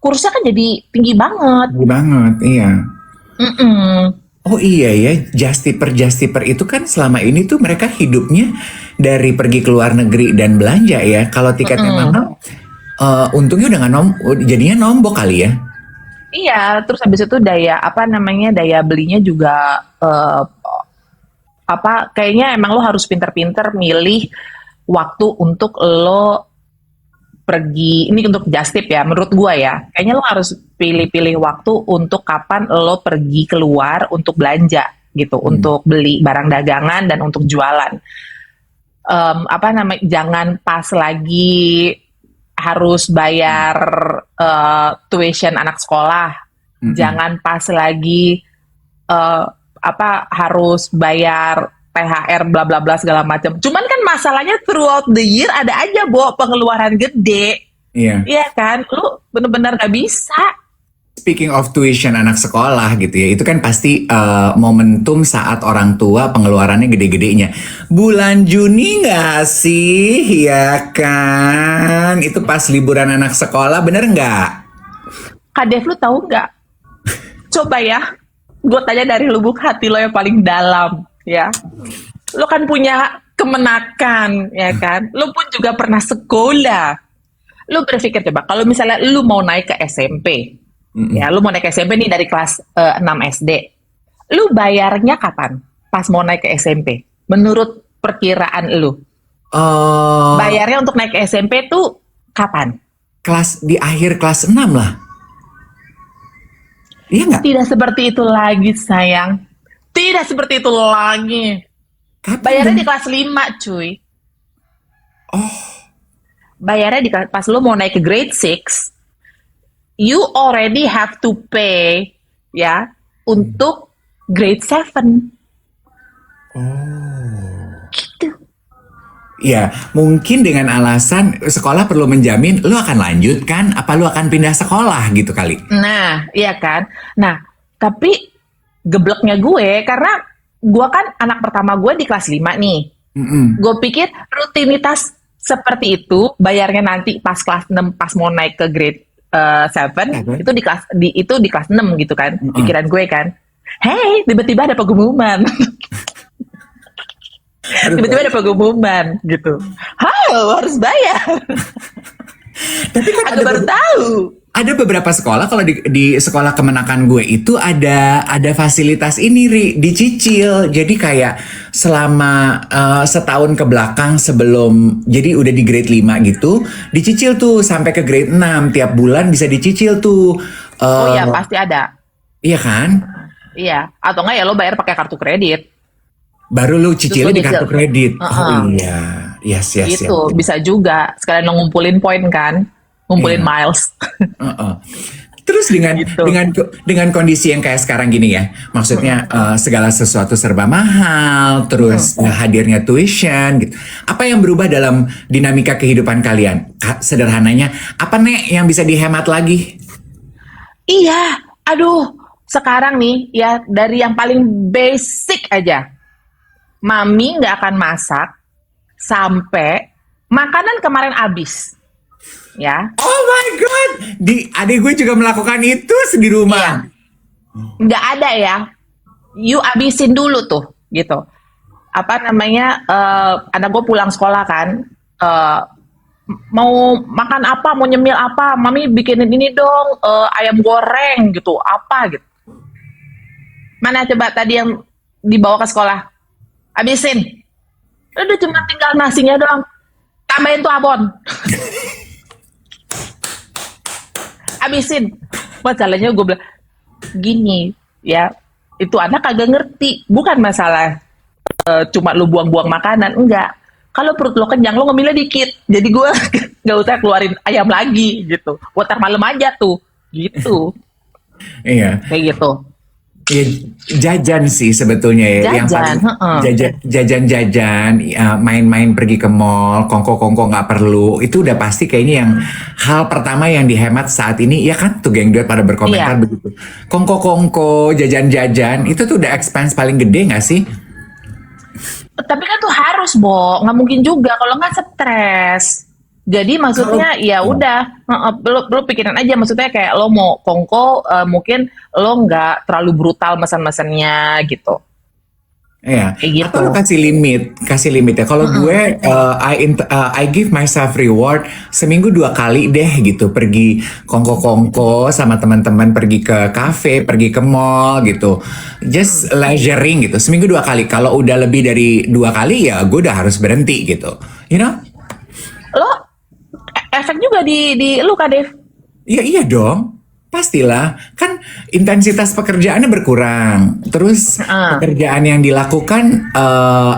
kursnya kan jadi tinggi banget. Tinggi banget, iya. Oh iya ya, just tipper itu kan selama ini tuh mereka hidupnya dari pergi ke luar negeri dan belanja ya. Kalau tiketnya mahal, untungnya udah jadinya nombok kali ya. Iya, terus habis itu daya belinya juga kayaknya emang lo harus pinter-pinter milih waktu untuk lo pergi. Ini untuk just tip ya, menurut gua ya. Kayaknya lo harus pilih-pilih waktu untuk kapan lo pergi keluar untuk belanja gitu untuk beli barang dagangan dan untuk jualan. Jangan pas lagi harus bayar tuition anak sekolah, jangan pas lagi harus bayar THR bla bla bla segala macam. Cuman kan masalahnya throughout the year ada aja pengeluaran gede. Iya. Iya kan? Lu bener-bener gak bisa. Speaking of tuition anak sekolah gitu ya, itu kan pasti momentum saat orang tua pengeluarannya gede-gedenya. Bulan Juni nggak sih, ya kan? Itu pas liburan anak sekolah, bener nggak? Kak Dev, lu tahu nggak? Coba ya, gue tanya dari lubuk hati lo yang paling dalam, ya. Lo kan punya kemenakan, ya kan? Lo pun juga pernah sekolah. Lo berpikir coba, kalau misalnya lo mau naik ke SMP, ya, lu mau naik ke SMP nih dari kelas 6 SD. Lu bayarnya kapan? Pas mau naik ke SMP. Menurut perkiraan lu. Bayarnya untuk naik ke SMP tuh kapan? Di akhir kelas 6 lah. Iya nggak? Tidak seperti itu lagi, sayang. Tidak seperti itu lagi. Kapan Bayarnya dong? di kelas 5, cuy. Oh, Bayarnya pas lu mau naik ke grade 6, you already have to pay ya untuk grade 7. Gitu. ya mungkin dengan alasan sekolah perlu menjamin lu akan lanjut kan, apa lu akan pindah sekolah gitu kali. Nah, iya kan. Nah, tapi gebleknya gue karena gue kan anak pertama gue di kelas 5 nih. Gue pikir rutinitas seperti itu bayarnya nanti pas kelas 6 pas mau naik ke grade 7 itu di kelas 6 gitu kan. Pikiran gue kan. Hey, tiba-tiba ada pengumuman. Tiba-tiba ada pengumuman gitu. Harus bayar. Tapi kan Aku baru tahu. ada beberapa sekolah, kalau di sekolah kemenakan gue itu ada fasilitas ini, Ri, dicicil. Jadi kayak selama setahun ke belakang sebelum, jadi udah di grade 5 gitu, dicicil tuh sampai ke grade 6. Tiap bulan bisa dicicil tuh. Oh iya, pasti ada. Iya kan? Iya, atau enggak ya lo bayar pakai kartu kredit. Baru lu cicilnya Terus lu di kartu nyicil. kredit. Oh iya. Yes. Itu bisa juga sekalian lo ngumpulin poin kan, ngumpulin Iya. miles. Terus Gitu. dengan kondisi yang kayak sekarang gini ya, maksudnya segala sesuatu serba mahal, terus hadirnya tuition gitu. Apa yang berubah dalam dinamika kehidupan kalian? Sederhananya, apa nek yang bisa dihemat lagi? Iya, aduh, sekarang nih ya dari yang paling basic aja, mami nggak akan masak sampai makanan kemarin habis, ya. Oh my god, adik gue juga melakukan itu di rumah. Iya. Nggak ada ya, you abisin dulu tuh, gitu. Apa namanya, anak gue pulang sekolah kan, mau makan apa, mau nyemil apa, mami bikinin ini dong, ayam goreng gitu, apa gitu. Mana coba tadi yang dibawa ke sekolah, habisin. Udah cuma tinggal nasinya doang, tambahin tuh abon. Habisin. Masalahnya gue bilang gini ya, itu anak kagak ngerti, bukan masalah cuma lu buang-buang makanan, enggak. Kalau perut lo kenyang, lo ngemilnya dikit, jadi gue nggak usah keluarin ayam lagi gitu, buat ntar malam aja tuh, gitu. Iya. Kayak gitu. Ya, jajan sih sebetulnya ya. Yang Jajan, paling jajan-jajan, main-main pergi ke mall, kongko-kongko nggak perlu. Itu udah pasti kayaknya yang hal pertama yang dihemat saat ini, ya kan? Tuh geng duet pada berkomentar Iya. begitu. Kongko-kongko, jajan-jajan, itu tuh udah expense paling gede nggak sih? Tapi kan tuh harus, Bo, nggak mungkin juga kalau nggak stres. Jadi maksudnya ya udah, lo pikirin aja, maksudnya kayak lo mau kongko, mungkin lo nggak terlalu brutal mesen-mesennya gitu. Iya. Kayak gitu. Atau lo kasih limit ya. Kalau gue, I give myself reward seminggu 2 kali deh gitu. Pergi kongko-kongko sama teman-teman, pergi ke cafe, pergi ke mall gitu. Just leisuring gitu. Seminggu 2 kali. Kalau udah lebih dari 2 kali ya gue udah harus berhenti gitu. You know? Lo efek juga di lu, Kak Dev. Ya iya dong. Pastilah. Kan intensitas pekerjaannya berkurang. Terus Heeh. pekerjaan yang dilakukan,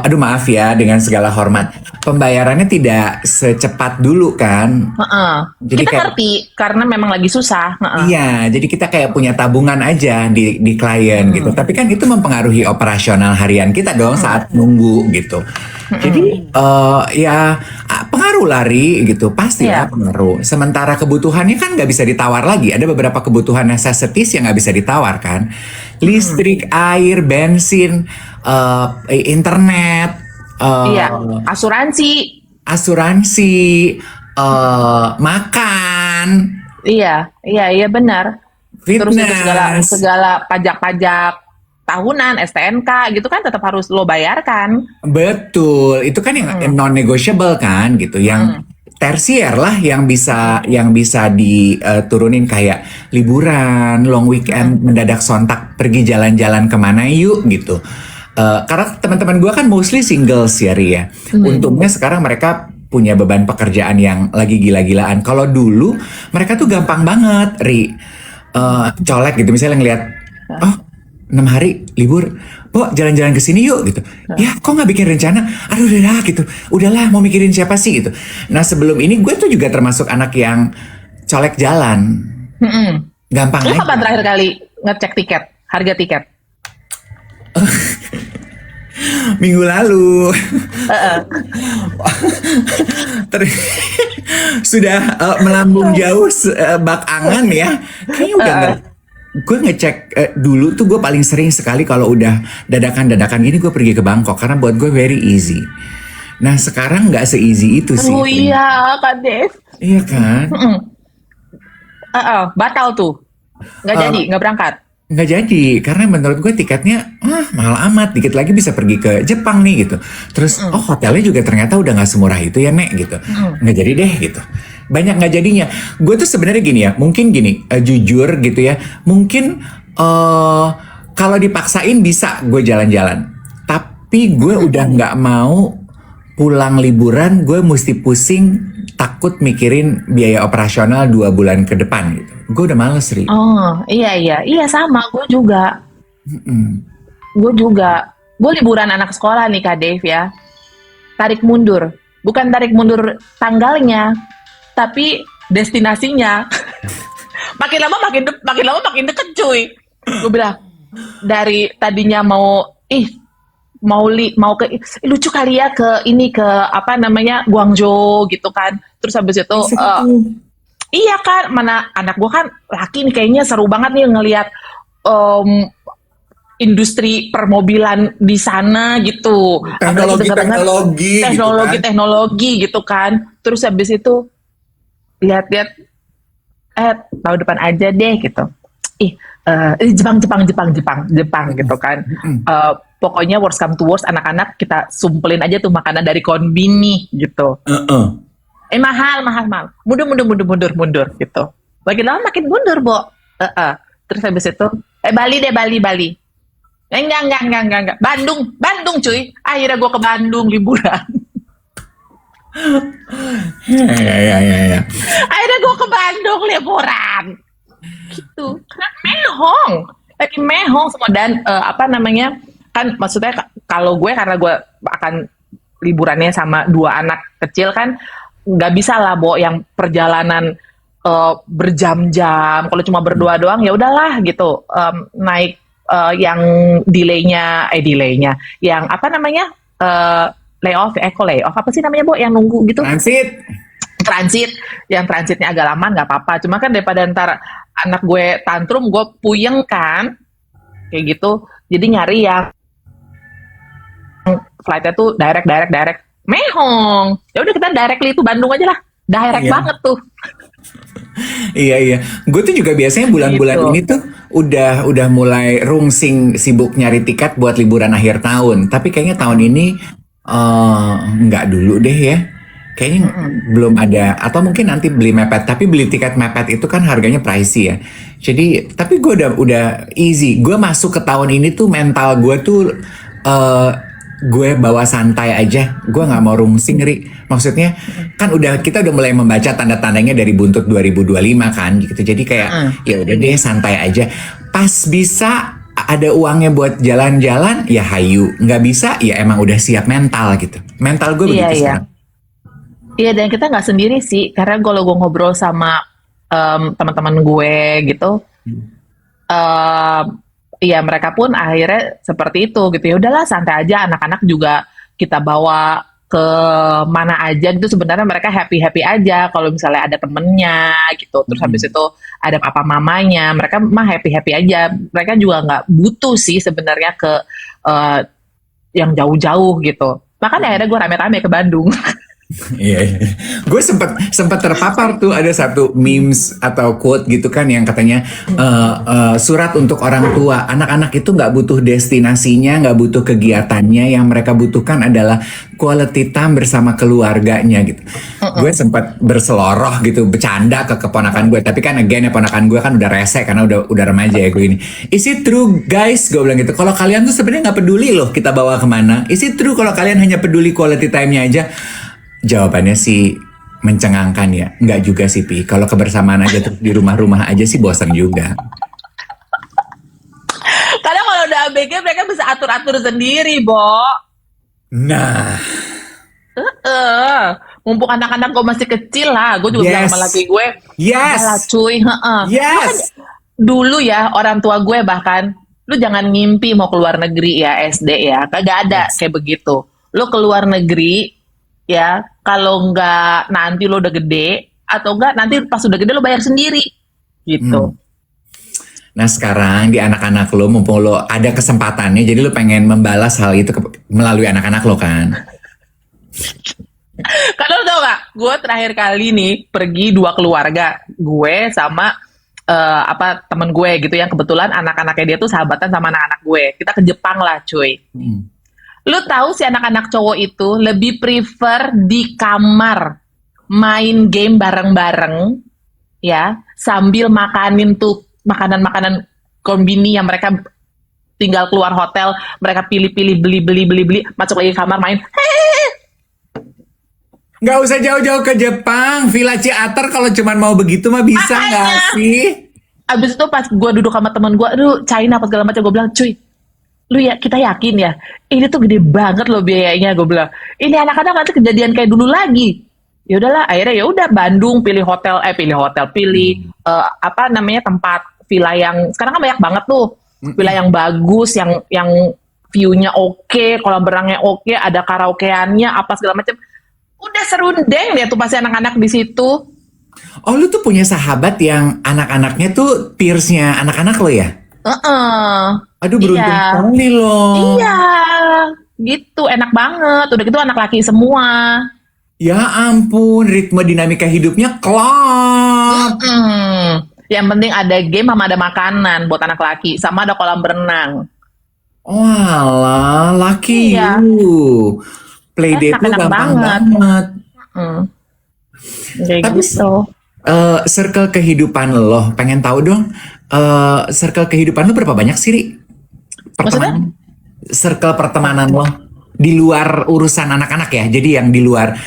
aduh maaf ya dengan segala hormat, pembayarannya tidak secepat dulu kan. Heeh. Jadi Kita kayak ngerti karena memang lagi susah. Heeh. iya, jadi kita kayak punya tabungan aja di klien gitu. Tapi kan itu mempengaruhi operasional harian kita dong saat nunggu gitu. Jadi ya pengaruh lari gitu, pasti lah Iya. pengaruh. Sementara kebutuhannya kan nggak bisa ditawar lagi. Ada beberapa kebutuhan necessities yang nggak bisa ditawar kan. Listrik, air, bensin, internet, Iya. Asuransi. asuransi, makan, Iya, iya benar. Terus itu segala fitness. segala pajak-pajak tahunan, STNK gitu kan tetap harus lo bayarkan. Betul, itu kan yang non-negotiable kan gitu, yang tersier lah yang bisa diturunin kayak liburan, long weekend, mendadak sontak pergi jalan-jalan kemana yuk gitu. Karena teman-teman gue kan mostly singles ya Ri ya. Untungnya sekarang mereka punya beban pekerjaan yang lagi gila-gilaan. Kalau dulu mereka tuh gampang banget Ri. Colek gitu misalnya ngeliat, oh 6 hari libur, Bo jalan-jalan ke sini yuk gitu. Ya kok nggak bikin rencana? Aduh udah gitu, udahlah mau mikirin siapa sih gitu. Nah sebelum ini gue tuh juga termasuk anak yang colek jalan, Mm-mm. gampang Lo kapan aja. terakhir kali ngecek tiket, harga tiket? Minggu lalu Heeh. Ter- sudah melambung jauh bak angan ya. Kayaknya udah gue ngecek dulu tuh gue paling sering sekali kalau udah dadakan-dadakan gini gue pergi ke Bangkok karena buat gue very easy. Nah sekarang nggak se-easy itu sih. Oh iya, Kak Dev. Iya kan? Batal tuh. Nggak jadi, nggak berangkat. Nggak jadi karena menurut gue tiketnya mahal amat, dikit lagi bisa pergi ke Jepang nih gitu. Terus hotelnya juga ternyata udah nggak semurah itu ya Nek gitu. Nggak jadi deh gitu. Banyak nggak jadinya. Gue tuh sebenarnya gini ya, mungkin gini jujur gitu ya, mungkin kalau dipaksain bisa gue jalan-jalan. Tapi gue udah nggak mau pulang liburan gue mesti pusing takut mikirin biaya operasional 2 bulan ke depan gitu. Gue udah males Ri. Oh iya sama, gue juga. Gue liburan anak sekolah nih Kak Dev ya. Tarik mundur, bukan tarik mundur tanggalnya, tapi destinasinya. Makin lama makin deket cuy. Gue bilang dari tadinya mau ke lucu kali ya ke ini ke apa namanya Guangzhou gitu kan. Terus habis itu iya kan, mana anak gue kan laki nih kayaknya seru banget nih ngelihat industri permobilan di sana gitu. Apalagi denger-denger teknologi gitu kan. Terus habis itu lihat-lihat tahun depan aja deh gitu. Jepang gitu kan. Pokoknya worst come to worst anak-anak kita sumpelin aja tuh makanan dari konbini gitu. Mahal. Mundur gitu. Makin lama makin mundur, Bo. Terus habis itu, Bali. Enggak. Bandung cuy. Akhirnya gue ke Bandung liburan. Ya. Akhirnya gue ke Bandung liburan. Gitu. Karena mehong semua. Dan kan maksudnya kalau gue karena gue akan liburannya sama 2 anak kecil kan, nggak bisa lah Bo yang perjalanan berjam-jam. Kalau cuma berdua doang ya udahlah gitu. Naik yang delaynya yang apa namanya layoff apa sih namanya Bo yang nunggu gitu, transit yang transitnya agak lama nggak apa-apa, cuma kan daripada ntar anak gue tantrum gue puyeng kan kayak gitu, jadi nyari yang flightnya tuh direct mehong. Ya udah kita directly itu Bandung aja lah. Direct banget tuh. Iya. Gue tuh juga biasanya bulan-bulan Gitu. ini tuh udah mulai rungsing sibuk nyari tiket buat liburan akhir tahun. Tapi kayaknya tahun ini nggak dulu deh ya. Kayaknya belum ada, atau mungkin nanti beli mepet. Tapi beli tiket mepet itu kan harganya pricey ya. Jadi tapi gue udah easy. Gue masuk ke tahun ini tuh mental gue tuh gue bawa santai aja, gue nggak mau rungsing, Ri. Maksudnya kan kita udah mulai membaca tanda-tandanya dari buntut 2025 kan gitu. Jadi kayak ya udah deh santai aja. Pas bisa ada uangnya buat jalan-jalan ya hayu, nggak bisa ya emang udah siap mental gitu. Mental gue Iya, begitu iya. sekarang. Iya, dan kita nggak sendiri sih, karena kalau gue ngobrol sama teman-teman gue gitu, em, ya mereka pun akhirnya seperti itu gitu. Ya udahlah santai aja, anak-anak juga kita bawa ke mana aja gitu. Sebenarnya mereka happy-happy aja kalau misalnya ada temennya gitu. Terus habis itu ada papa mamanya, mereka mah happy-happy aja. Mereka juga nggak butuh sih sebenarnya ke eh, yang jauh-jauh gitu. Makanya akhirnya gue rame-rame ke Bandung. Iya, iya. Gue sempat terpapar tuh ada satu memes atau quote gitu kan yang katanya surat untuk orang tua. Anak-anak itu nggak butuh destinasinya, nggak butuh kegiatannya. Yang mereka butuhkan adalah quality time bersama keluarganya gitu. Gue sempat berseloroh gitu, bercanda ke keponakan gue. Tapi kan again ya ponakan gue kan udah rese karena udah remaja ya gue ini. Is it true guys? Gue bilang gitu. Kalau kalian tuh sebenarnya nggak peduli loh kita bawa kemana. Is it true kalau kalian hanya peduli quality time-nya aja? Jawabannya sih mencengangkan ya. Enggak juga sih Pi. Kalau kebersamaan aja terus di rumah-rumah aja sih bosan juga. Kadang kalau udah ABG mereka bisa atur-atur sendiri, Bo. Nah, Mumpung anak-anak gue masih kecil lah, gue juga bilang Yes. sama laki gue, Yes. "Udah lah cuy, heeh." yes. Dulu ya orang tua gue bahkan, lu jangan ngimpi mau keluar negeri ya SD ya, kagak ada Yes. kayak begitu. Lu keluar negeri ya, kalau nggak nanti lu udah gede, atau enggak nanti pas udah gede lu bayar sendiri gitu. Nah sekarang di anak-anak lo, mumpung lo ada kesempatannya, jadi lo pengen membalas hal itu melalui anak-anak lo kan? Karena lu tau gak, gue terakhir kali nih pergi 2 keluarga, gue sama temen gue gitu yang kebetulan anak-anaknya dia tuh sahabatan sama anak-anak gue. Kita ke Jepang lah cuy. Lu tahu si anak-anak cowok itu lebih prefer di kamar main game bareng-bareng ya, sambil makanin tuh makanan-makanan kombini yang mereka tinggal keluar hotel, mereka pilih-pilih beli, masuk lagi kamar main. Nggak usah jauh-jauh ke Jepang, Villa Ciater kalau cuman mau begitu mah bisa nggak Makanya. sih? Abis itu pas gue duduk sama teman gue, aduh China apa segala macam, gue bilang, cuy, lu ya kita yakin ya, ini tuh gede banget loh biayanya, gue bilang. Ini anak-anak nanti kejadian kayak dulu lagi. Ya udahlah, akhirnya ya udah Bandung pilih tempat villa yang sekarang kan banyak banget tuh, villa yang bagus, yang view-nya oke, kolam berenangnya oke, ada karaokeannya apa segala macam. Udah serundeng deh tuh pasti anak-anak di situ. Oh lu tuh punya sahabat yang anak-anaknya tuh peersnya anak-anak lo ya? Aduh beruntung Iya. sekali lo. Iya, gitu enak banget. Udah gitu anak laki semua. Ya ampun, ritme dinamika hidupnya klop. Yang penting ada game sama ada makanan buat anak laki, sama ada kolam berenang. Walah, laki Iya. you. Playdate lu Enak-enak gampang banget. banget. Kayak Tapi gitu. circle kehidupan lo, pengen tahu dong. Circle kehidupan lo berapa banyak sih, Ri? Maksudnya? Circle pertemanan lo di luar urusan anak-anak ya. Jadi yang di luar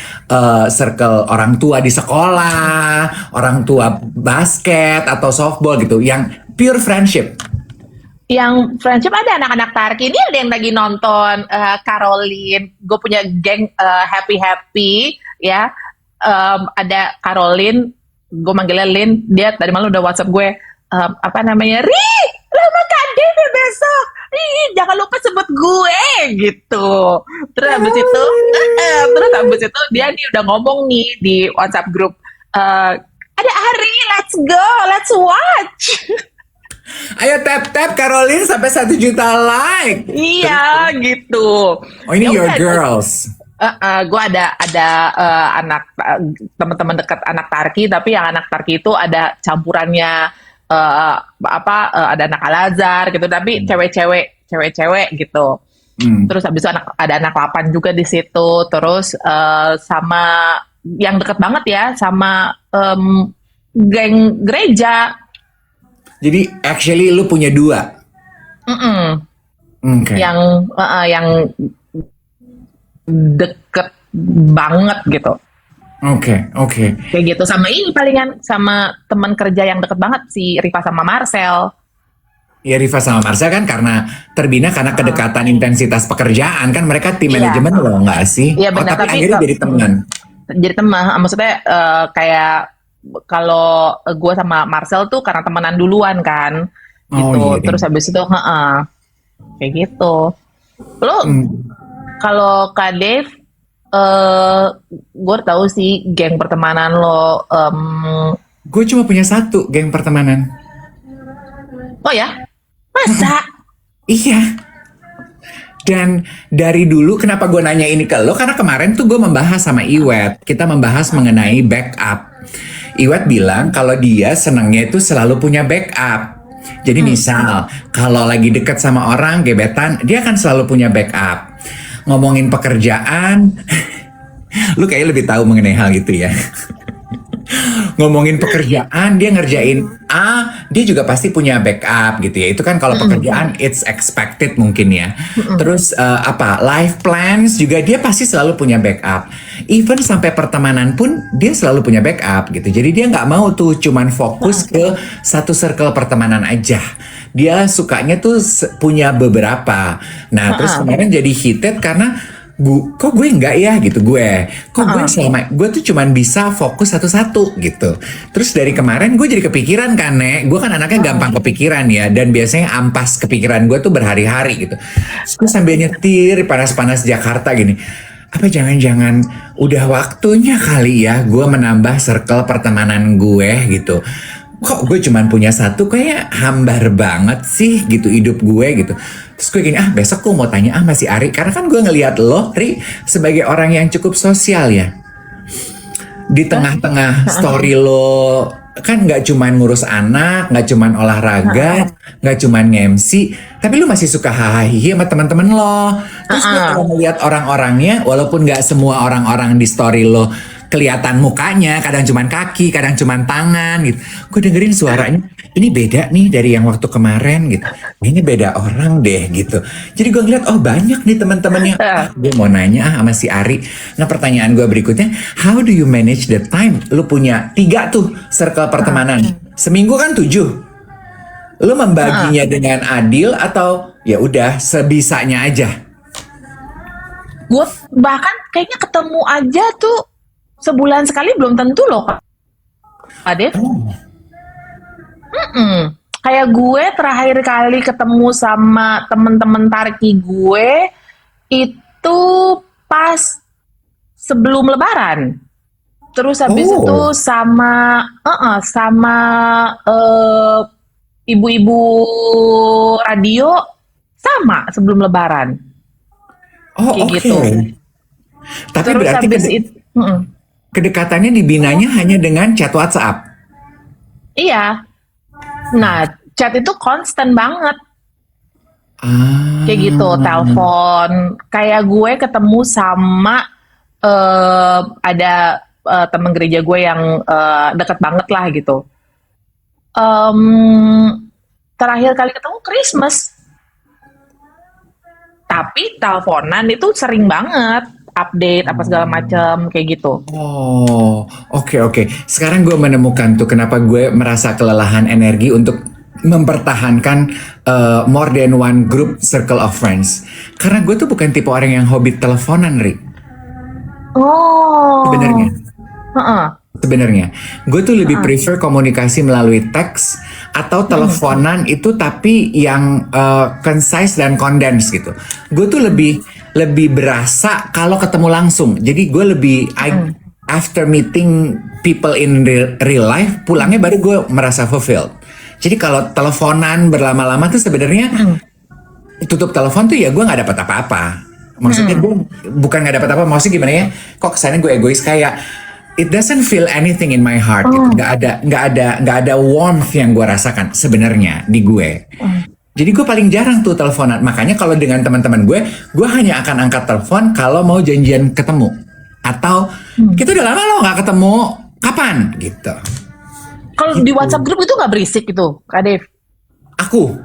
circle orang tua di sekolah, orang tua basket atau softball gitu, yang pure friendship. Yang friendship ada anak-anak Tarki. Ini ada yang lagi nonton Caroline. Gue punya geng happy ya. Ada Caroline. Gue manggilnya Lin. Dia tadi malam udah WhatsApp gue. Ri, lo sama Kak Devi besok. Ih, jangan lupa sebut gue gitu. Terus habis itu dia nih udah ngomong nih di WhatsApp grup. Ada Ari, let's go, let's watch. Ayo tap Caroline sampai 1 juta like. Iya gitu. Oh ini Ya your udah, girls. gue ada anak teman-teman dekat anak Tarki, tapi yang anak Tarki itu ada campurannya ada anak Al-Azhar gitu, tapi cewek-cewek gitu. Terus habis itu ada anak 8 juga di situ. Terus sama yang deket banget ya sama geng gereja. Jadi actually lu punya 2. Oke. Yang deket banget gitu. Oke. Kayak gitu sama ini palingan sama teman kerja yang deket banget si Riva sama Marcel. Ya Riva sama Marsha kan karena terbina karena kedekatan intensitas pekerjaan kan mereka tim Iya. manajemen loh nggak sih? Iya benar, Tapi tapi akhirnya jadi teman. jadi teman. Maksudnya kayak kalau gue sama Marcel tuh karena temenan duluan kan, Oh gitu. iya. Terus habis itu, kayak gitu. Lo Hmm. kalau Kak Dave, gue tahu sih geng pertemanan lo. Gue cuma punya satu geng pertemanan. Oh ya, masa? Iya. Dan dari dulu kenapa gue nanya ini ke lo? Karena kemarin tuh gue membahas sama Iwet. Kita membahas mengenai backup. Iwet bilang kalau dia senangnya itu selalu punya backup. Jadi misal kalau lagi deket sama orang gebetan, dia akan selalu punya backup. Ngomongin pekerjaan, lu kayaknya lebih tahu mengenai hal itu ya. Ngomongin pekerjaan, dia ngerjain A, dia juga pasti punya backup gitu ya. Itu kan kalau pekerjaan it's expected mungkin ya. Terus life plans juga dia pasti selalu punya backup. Even sampai pertemanan pun dia selalu punya backup gitu. Jadi dia nggak mau tuh cuman fokus ke satu circle pertemanan aja. Dia sukanya tuh punya beberapa. Nah, terus kemarin jadi heated karena kok gue enggak ya gitu kok gue tuh cuman bisa fokus satu-satu gitu. Terus dari kemarin gue jadi kepikiran kan, gue kan anaknya gampang kepikiran ya, dan biasanya ampas kepikiran gue tuh berhari-hari gitu. Terus gue sambil nyetir panas-panas Jakarta gini, apa jangan-jangan udah waktunya kali ya gue menambah circle pertemanan gue gitu. Kok gue cuman punya satu, kayak hambar banget sih gitu hidup gue gitu. Terus gue gini, besok gue mau tanya sama si Ari. Karena kan gue ngelihat lo, Ri, sebagai orang yang cukup sosial ya. Di tengah-tengah story lo, kan gak cuman ngurus anak, gak cuman olahraga, gak cuman nge-MC, tapi lo masih suka hahaha sama teman-teman lo. Terus gue kalau ngeliat orang-orangnya, walaupun gak semua orang-orang di story lo kelihatan mukanya, kadang cuman kaki, kadang cuman tangan gitu. Gue dengerin suaranya, ini beda nih dari yang waktu kemarin gitu. Ini beda orang deh gitu. Jadi gue ngeliat, oh banyak nih teman-temannya. Gue mau nanya sama si Ari. Nah pertanyaan gue berikutnya, how do you manage the time? Lu punya 3 tuh circle pertemanan. Seminggu kan 7. Lu membaginya dengan adil atau ya udah sebisanya aja? Gue bahkan kayaknya ketemu aja tuh sebulan sekali belum tentu loh, Kak Dev. Kayak gue terakhir kali ketemu sama temen-temen Tarki gue itu pas sebelum Lebaran. Terus habis itu sama ibu-ibu radio sama sebelum Lebaran. Kayak gitu. Tapi Terus berarti habis itu, kedekatannya dibinanya hanya dengan chat WhatsApp. iya. Nah, chat itu konstan banget. Kayak gitu, telepon. Kayak gue ketemu sama ada temen gereja gue yang deket banget lah gitu. Terakhir kali ketemu Christmas. Tapi teleponan itu sering banget, update apa segala macam kayak gitu. Oh, oke. Sekarang gue menemukan tuh kenapa gue merasa kelelahan energi untuk mempertahankan more than one group circle of friends. Karena gue tuh bukan tipe orang yang hobi teleponan, Ri. Oh. Sebenarnya, gue tuh lebih prefer komunikasi melalui teks atau teleponan itu, tapi yang concise dan condense gitu. Gue tuh lebih berasa kalau ketemu langsung. Jadi gue lebih after meeting people in real life, pulangnya baru gue merasa fulfilled. Jadi kalau teleponan berlama-lama tuh sebenarnya tutup telepon tuh ya gue nggak dapat apa-apa. Maksudnya gue bukan nggak dapat apa, maksudnya gimana ya? Kok kesannya gue egois, kayak it doesn't feel anything in my heart. Gitu. Nggak ada warmth yang gue rasakan sebenarnya di gue. Jadi gue paling jarang tuh teleponan. Makanya kalau dengan teman-teman gue hanya akan angkat telepon kalau mau janjian ketemu. Atau kita udah lama loh nggak ketemu, kapan? Gitu. Kalau di WhatsApp grup itu nggak berisik gitu, Kak Dev? Aku?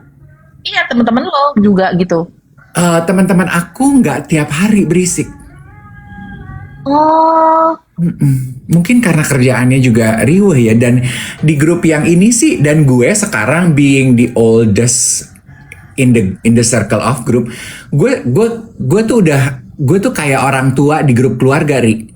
Iya, teman-teman lo juga gitu. Teman-teman aku nggak tiap hari berisik. Oh, Mungkin karena kerjaannya juga riweh ya, dan di grup yang ini sih, dan gue sekarang being the oldest in the circle of group, gue tuh gue tuh kayak orang tua di grup keluarga, Ri.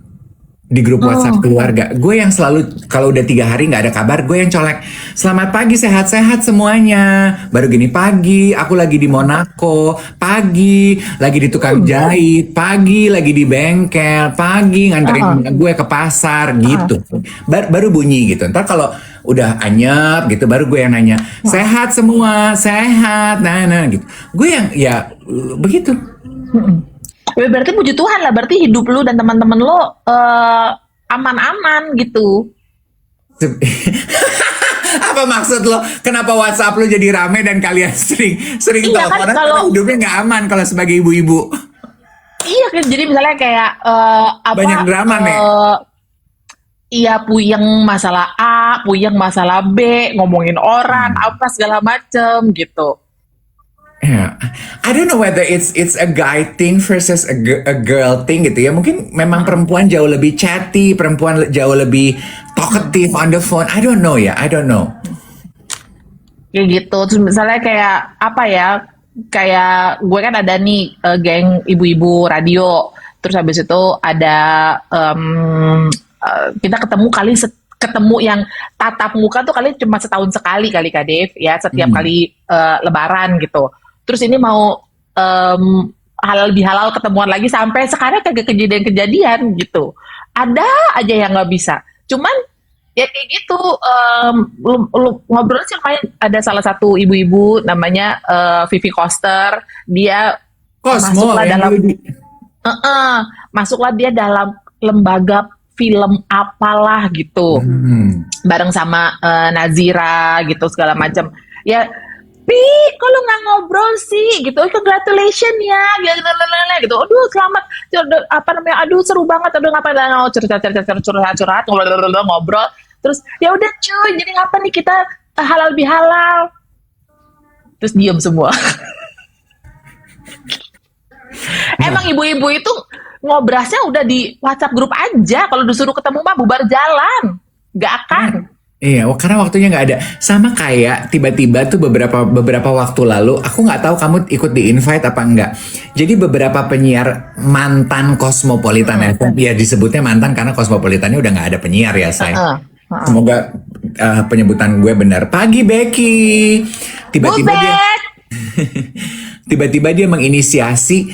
Di grup WhatsApp keluarga, gue yang selalu kalau udah 3 hari nggak ada kabar, gue yang colek, selamat pagi, sehat-sehat semuanya. Baru gini pagi, aku lagi di Monaco, pagi lagi di tukang jahit, pagi lagi di bengkel, pagi nganterin gue ke pasar gitu. Baru bunyi gitu. Ntar kalau udah anyep gitu, baru gue yang nanya, sehat semua, sehat, nah gitu. Gue yang ya begitu. ya berarti puji Tuhan lah, berarti hidup lu dan teman-teman lo aman-aman gitu. Apa maksud lo? Kenapa WhatsApp lo jadi rame dan kalian sering Iya kan teleponan? kalau Karena hidupnya nggak aman kalau sebagai ibu-ibu. iya kan, jadi misalnya kayak Banyak drama nih. iya, puyeng masalah A, puyeng masalah B, ngomongin orang apa segala macem gitu. Yeah. I don't know whether it's a guy thing versus a girl thing gitu ya. Mungkin memang perempuan jauh lebih chatty, perempuan jauh lebih talkative on the phone. I don't know ya, I don't know. Kayak gitu. Terus misalnya kayak apa ya? Kayak gue kan ada nih geng ibu-ibu radio. Terus habis itu ada kita ketemu yang tatap muka tuh kali cuma setahun sekali kali Kak Dev ya, setiap kali Lebaran gitu. Terus ini mau halal bihalal ketemuan lagi sampai sekarang kagak kejadian-kejadian gitu. Ada aja yang nggak bisa. Cuman ya kayak gitu, lu ngobrol sih, kayak ada salah satu ibu-ibu namanya Vivi Koster, dia Cosmo masuklah yang dalam dulu di- masuklah dia dalam lembaga film apalah gitu, bareng sama Nazira gitu segala macam. Ya, Pi, kok lu nggak ngobrol sih gitu? Congratulations ya, gitu. Aduh, selamat. Apa namanya? Aduh, seru banget. Aduh, ngapain? Curhat, ngobrol. Terus ya udah cuy, jadi ngapa nih kita halal bihalal? Terus diem semua. Emang ibu-ibu itu ngobrasnya udah di WhatsApp grup aja. Kalau disuruh ketemu mah bubar jalan, nggak akan. Iya, karena waktunya nggak ada. Sama kayak tiba-tiba tuh beberapa waktu lalu, aku nggak tahu kamu ikut di invite apa enggak. Jadi beberapa penyiar mantan Cosmopolitan FM, ya disebutnya mantan karena Cosmopolitannya udah nggak ada penyiar ya, say. Semoga penyebutan gue benar. Pagi Becky, tiba-tiba dia Bubet! tiba-tiba dia menginisiasi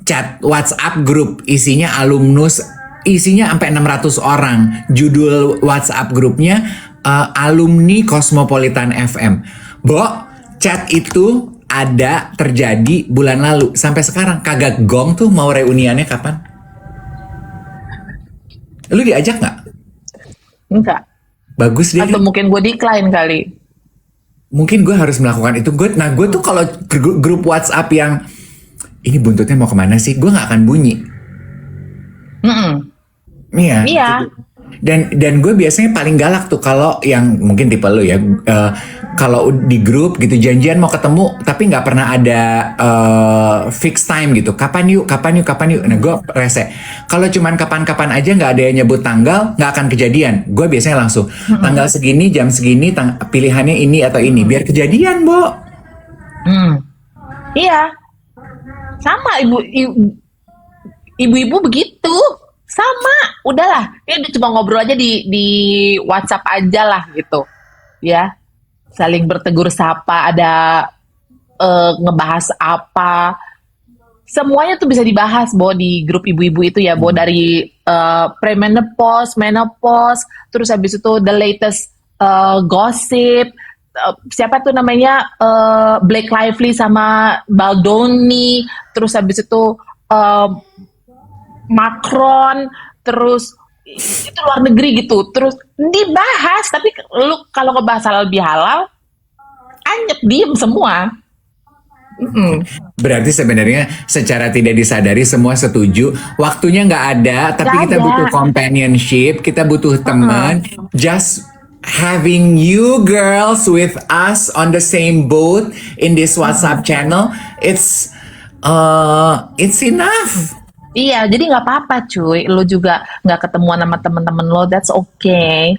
chat WhatsApp grup isinya alumnus, isinya sampai 600 orang. Judul WhatsApp grupnya alumni Cosmopolitan FM. Bo, chat itu ada terjadi bulan lalu, sampai sekarang kagak gong tuh mau reuniannya kapan? Lu diajak nggak? Enggak. Bagus deh. Atau mungkin gue decline kali. Mungkin gue harus melakukan itu. Gue tuh kalau grup WhatsApp yang ini buntutnya mau kemana sih, gue nggak akan bunyi. Iya. Iya. Dan gue biasanya paling galak tuh kalau yang mungkin tipe lu ya, kalau di grup gitu janjian mau ketemu tapi nggak pernah ada fix time gitu. Kapan yuk. Nah gue rese. Kalau cuman kapan-kapan aja nggak ada yang nyebut tanggal, nggak akan kejadian. Gue biasanya langsung tanggal segini, jam segini, pilihannya ini atau ini, biar kejadian, Bo. Iya. Sama ibu-ibu begitu. Sama, udahlah. Ya udah cuma ngobrol aja di WhatsApp aja lah gitu. Ya. Saling bertegur sapa, ada ngebahas apa. Semuanya tuh bisa dibahas, Bo, di grup ibu-ibu itu ya, Bo, dari premenopause, menopause, terus habis itu the latest gossip. Siapa tuh namanya, Blake Lively sama Baldoni, terus habis itu Macron, terus itu luar negeri gitu, terus dibahas. Tapi lu kalau ngebahas halal bihalal, anyep diem semua. Berarti sebenarnya secara tidak disadari semua setuju, waktunya nggak ada, tapi Nggak kita ada. butuh companionship, kita butuh teman. Just having you girls with us on the same boat in this WhatsApp channel, it's enough. Iya, jadi nggak apa-apa cuy. Lu juga nggak ketemuan sama temen-temen lo, that's okay.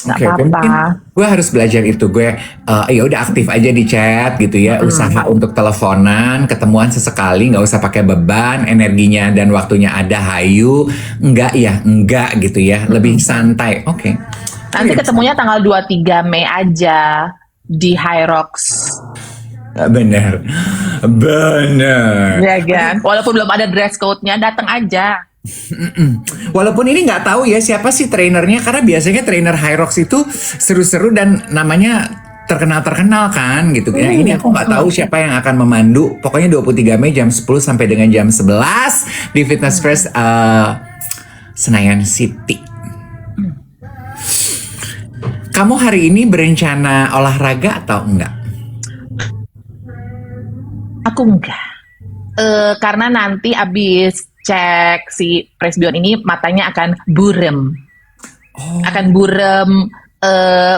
Nggak Oke, apa-apa. mungkin gue harus belajar itu. Gue ya udah aktif aja di chat gitu ya. Usaha untuk teleponan, ketemuan sesekali, nggak usah pakai beban, energinya dan waktunya ada. Hayu, enggak ya, enggak gitu ya. Lebih santai. Oke. Nanti ketemunya tanggal 23 Mei aja di High Rocks. Bener, bener. Ya kan? Walaupun belum ada dress code-nya, datang aja. Walaupun ini nggak tahu ya siapa sih trainernya, karena biasanya trainer High Rocks itu seru-seru dan namanya terkenal-terkenal kan gitu. Ya, ini aku nggak tahu siapa yang akan memandu. Pokoknya 23 Mei jam 10 sampai dengan jam 11 di Fitness First Senayan City. Kamu hari ini berencana olahraga atau enggak? Aku enggak. Karena nanti abis cek si presbion ini matanya akan burem. Akan burem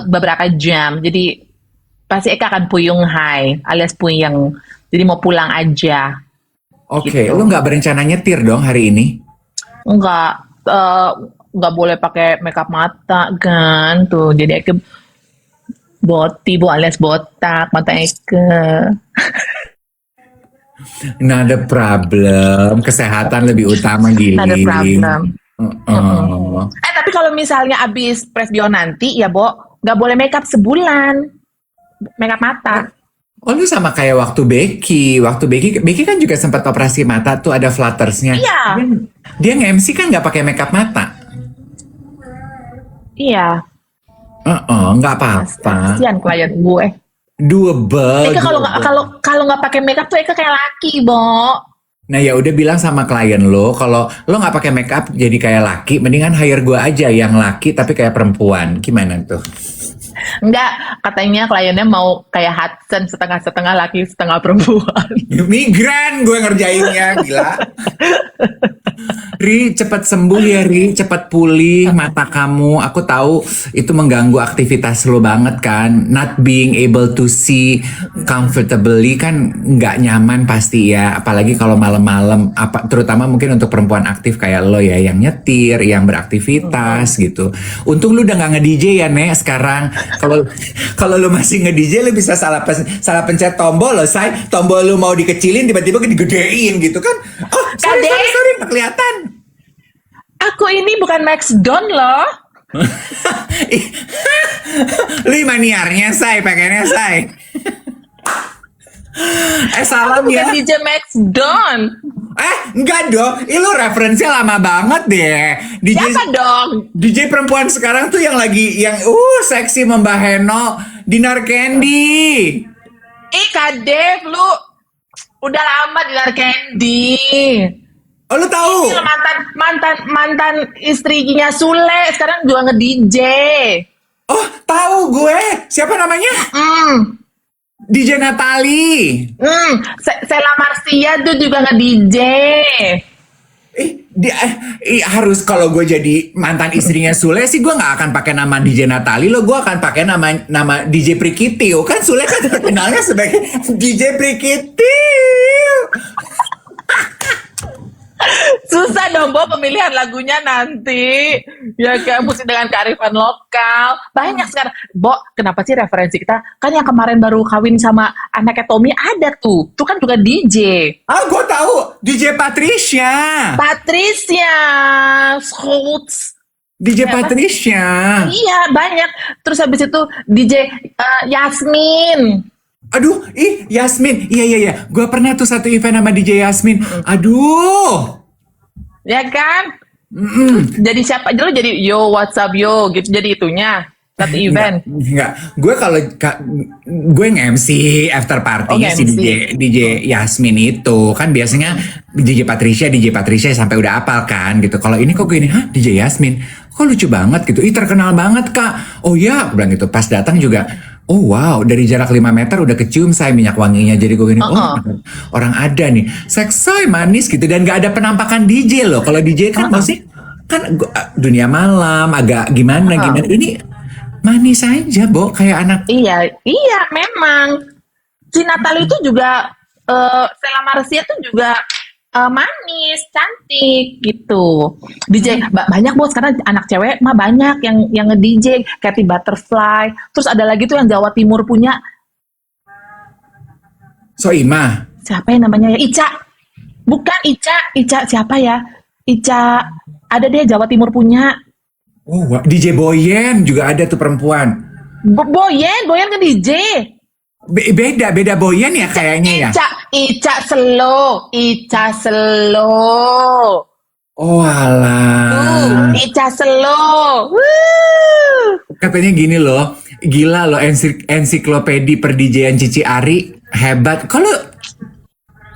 beberapa jam. Jadi pasti Eka akan puyung hai alias puyeng. Jadi mau pulang aja. Oke, Gitu. lu nggak berencana nyetir dong hari ini? Enggak boleh pakai makeup mata kan tuh. Jadi Eka boti bu alias botak mata Eka. Not a problem. Kesehatan lebih utama, Gili. Ada problem. Uh-uh. Tapi kalau misalnya abis presbion nanti ya Bo, nggak boleh makeup sebulan. Makeup mata. Oh, lu sama kayak waktu Becky kan juga sempat operasi mata tuh, ada fluttersnya. Iya. Dia nge-MC kan nggak pakai makeup mata. Iya. Nggak apa-apa. Kasihan klien gue. Doable. Eka kalau nggak pakai makeup tuh Eka kayak laki, Bo. Nah ya udah bilang sama klien lo, kalau lo nggak pakai makeup jadi kayak laki, mendingan hire gue aja yang laki tapi kayak perempuan. Gimana tuh? Enggak, katanya kliennya mau kayak Hudson setengah-setengah laki, setengah perempuan. Migran gue ngerjainnya, gila. Ri, cepat sembuh ya Ri, cepat pulih mata kamu. Aku tahu itu mengganggu aktivitas lo banget kan. Not being able to see comfortably kan nggak nyaman pasti ya. Apalagi kalau malam-malam, terutama mungkin untuk perempuan aktif kayak lo ya, yang nyetir, yang beraktivitas gitu. Untung lu udah nggak nge-DJ ya Nek sekarang. Kalau lu masih nge-DJ lu bisa salah pencet tombol lo, say. Tombol lu mau dikecilin tiba-tiba digedein gitu kan. Oh, sorry, nggak kelihatan. Aku ini bukan Max Don loh. Lu maniarnya, say, pakainya, say. Salam Aku ya. bukan DJ Max Don. Enggak dong. Lu referensinya lama banget deh. Siapa dong? DJ perempuan sekarang tuh yang seksi membaheno, Dinar Candy. Kak Dev, lu udah lama di Lar Candy. Oh, lu tahu? Ini mantan istrinya Sule, sekarang juga nge-DJ. Oh, tahu gue. Siapa namanya? DJ Natali. Sela Marcia tuh juga nge-DJ. Harus kalau gue jadi mantan istrinya Sule sih gue nggak akan pakai nama DJ Natali lo, gue akan pakai nama DJ Prikitio. Kan Sule kan terkenalnya sebagai DJ Prikitio. Susah dong Bo pemilihan lagunya nanti. Ya kayak musik dengan kearifan lokal. Banyak sekarang. Bo, kenapa sih referensi kita? Kan yang kemarin baru kawin sama anaknya Tommy ada tuh. Tuh kan juga DJ. Gue tahu. DJ Patricia. Schultz. DJ Patricia. Iya, banyak. Terus habis itu DJ Yasmin. Aduh, Yasmin. Iya. Gue pernah tuh satu event sama DJ Yasmin. Aduh. Ya kan? Jadi siapa? Jadi yo, what's up yo, gitu. Jadi itunya. Satu event. Enggak. Gue nge-MC after party si DJ Yasmin itu. Kan biasanya DJ Patricia sampai udah apal kan gitu. Kalau ini kok gini, DJ Yasmin. Kok lucu banget gitu. Terkenal banget Kak. Oh ya, aku bilang gitu. Pas datang juga, oh wow, dari jarak 5 meter udah kecium saya minyak wanginya. Jadi gue gini, orang ada nih. Seksoi, manis gitu. Dan gak ada penampakan DJ loh. Kalau DJ kan musik, kan dunia malam, agak gimana. Ini manis aja, Bo. Kayak anak. Iya, memang. Si Natalie itu juga, Stella Marcia tuh juga manis, cantik gitu. DJ banyak bos karena anak cewek mah banyak yang nge-DJ, Katy Butterfly. Terus ada lagi tuh yang Jawa Timur punya Soimah. siapa ya namanya ya? Ica. Bukan Ica siapa ya? Ica ada deh Jawa Timur punya. Oh, DJ Boyen juga ada tuh perempuan. Boyen kan DJ. Beda Boyen ya kayaknya ya. Ica Slow. Oh alah. Ica Slow. Wuh. Katanya gini loh, gila loh ensiklopedi per-DJ-an Cici Ari, hebat. Kalau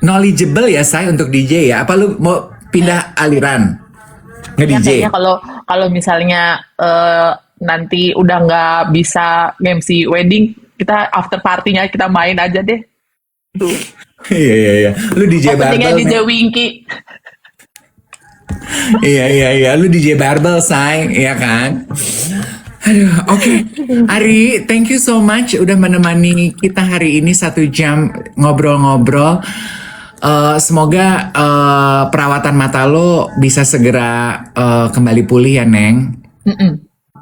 knowledgeable ya saya untuk DJ ya. Apa lu mau pindah aliran? Ya Nge-DJ? kayaknya kalau misalnya nanti udah nggak bisa MC wedding, kita after partinya kita main aja deh. Tuh. Iya. Lu DJ Openingnya Barbel. DJ Winky. Iya. Lu DJ Barbel, say. Iya kan? Aduh, oke. Ari, thank you so much udah menemani kita hari ini 1 jam ngobrol-ngobrol. Semoga perawatan mata lo bisa segera kembali pulih ya, Neng.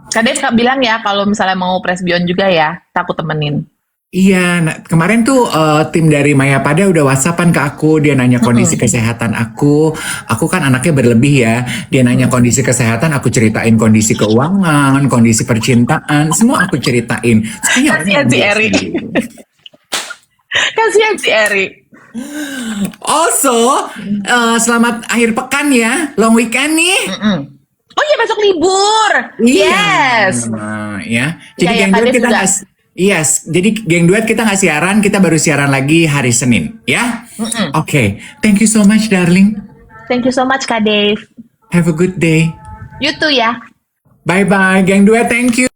Kadep bilang ya kalau misalnya mau presbion juga ya, aku temenin. Iya, nah, kemarin tuh tim dari Mayapada udah WhatsAppan ke aku, dia nanya kondisi kesehatan aku. Aku kan anaknya berlebih ya, dia nanya kondisi kesehatan, aku ceritain kondisi keuangan, kondisi percintaan, semua aku ceritain. Kasihan si Eri. Kasihan si Eri. Also, selamat akhir pekan ya, long weekend nih. Oh iya besok libur. Yes. Nah, ya. Jadi Ya, geng duet Kadep kita juga. jadi geng duet kita nggak siaran, kita baru siaran lagi hari Senin, ya. Oke, thank you so much, darling. Thank you so much Kak Dave. Have a good day. You too ya. Bye bye, geng duet, thank you.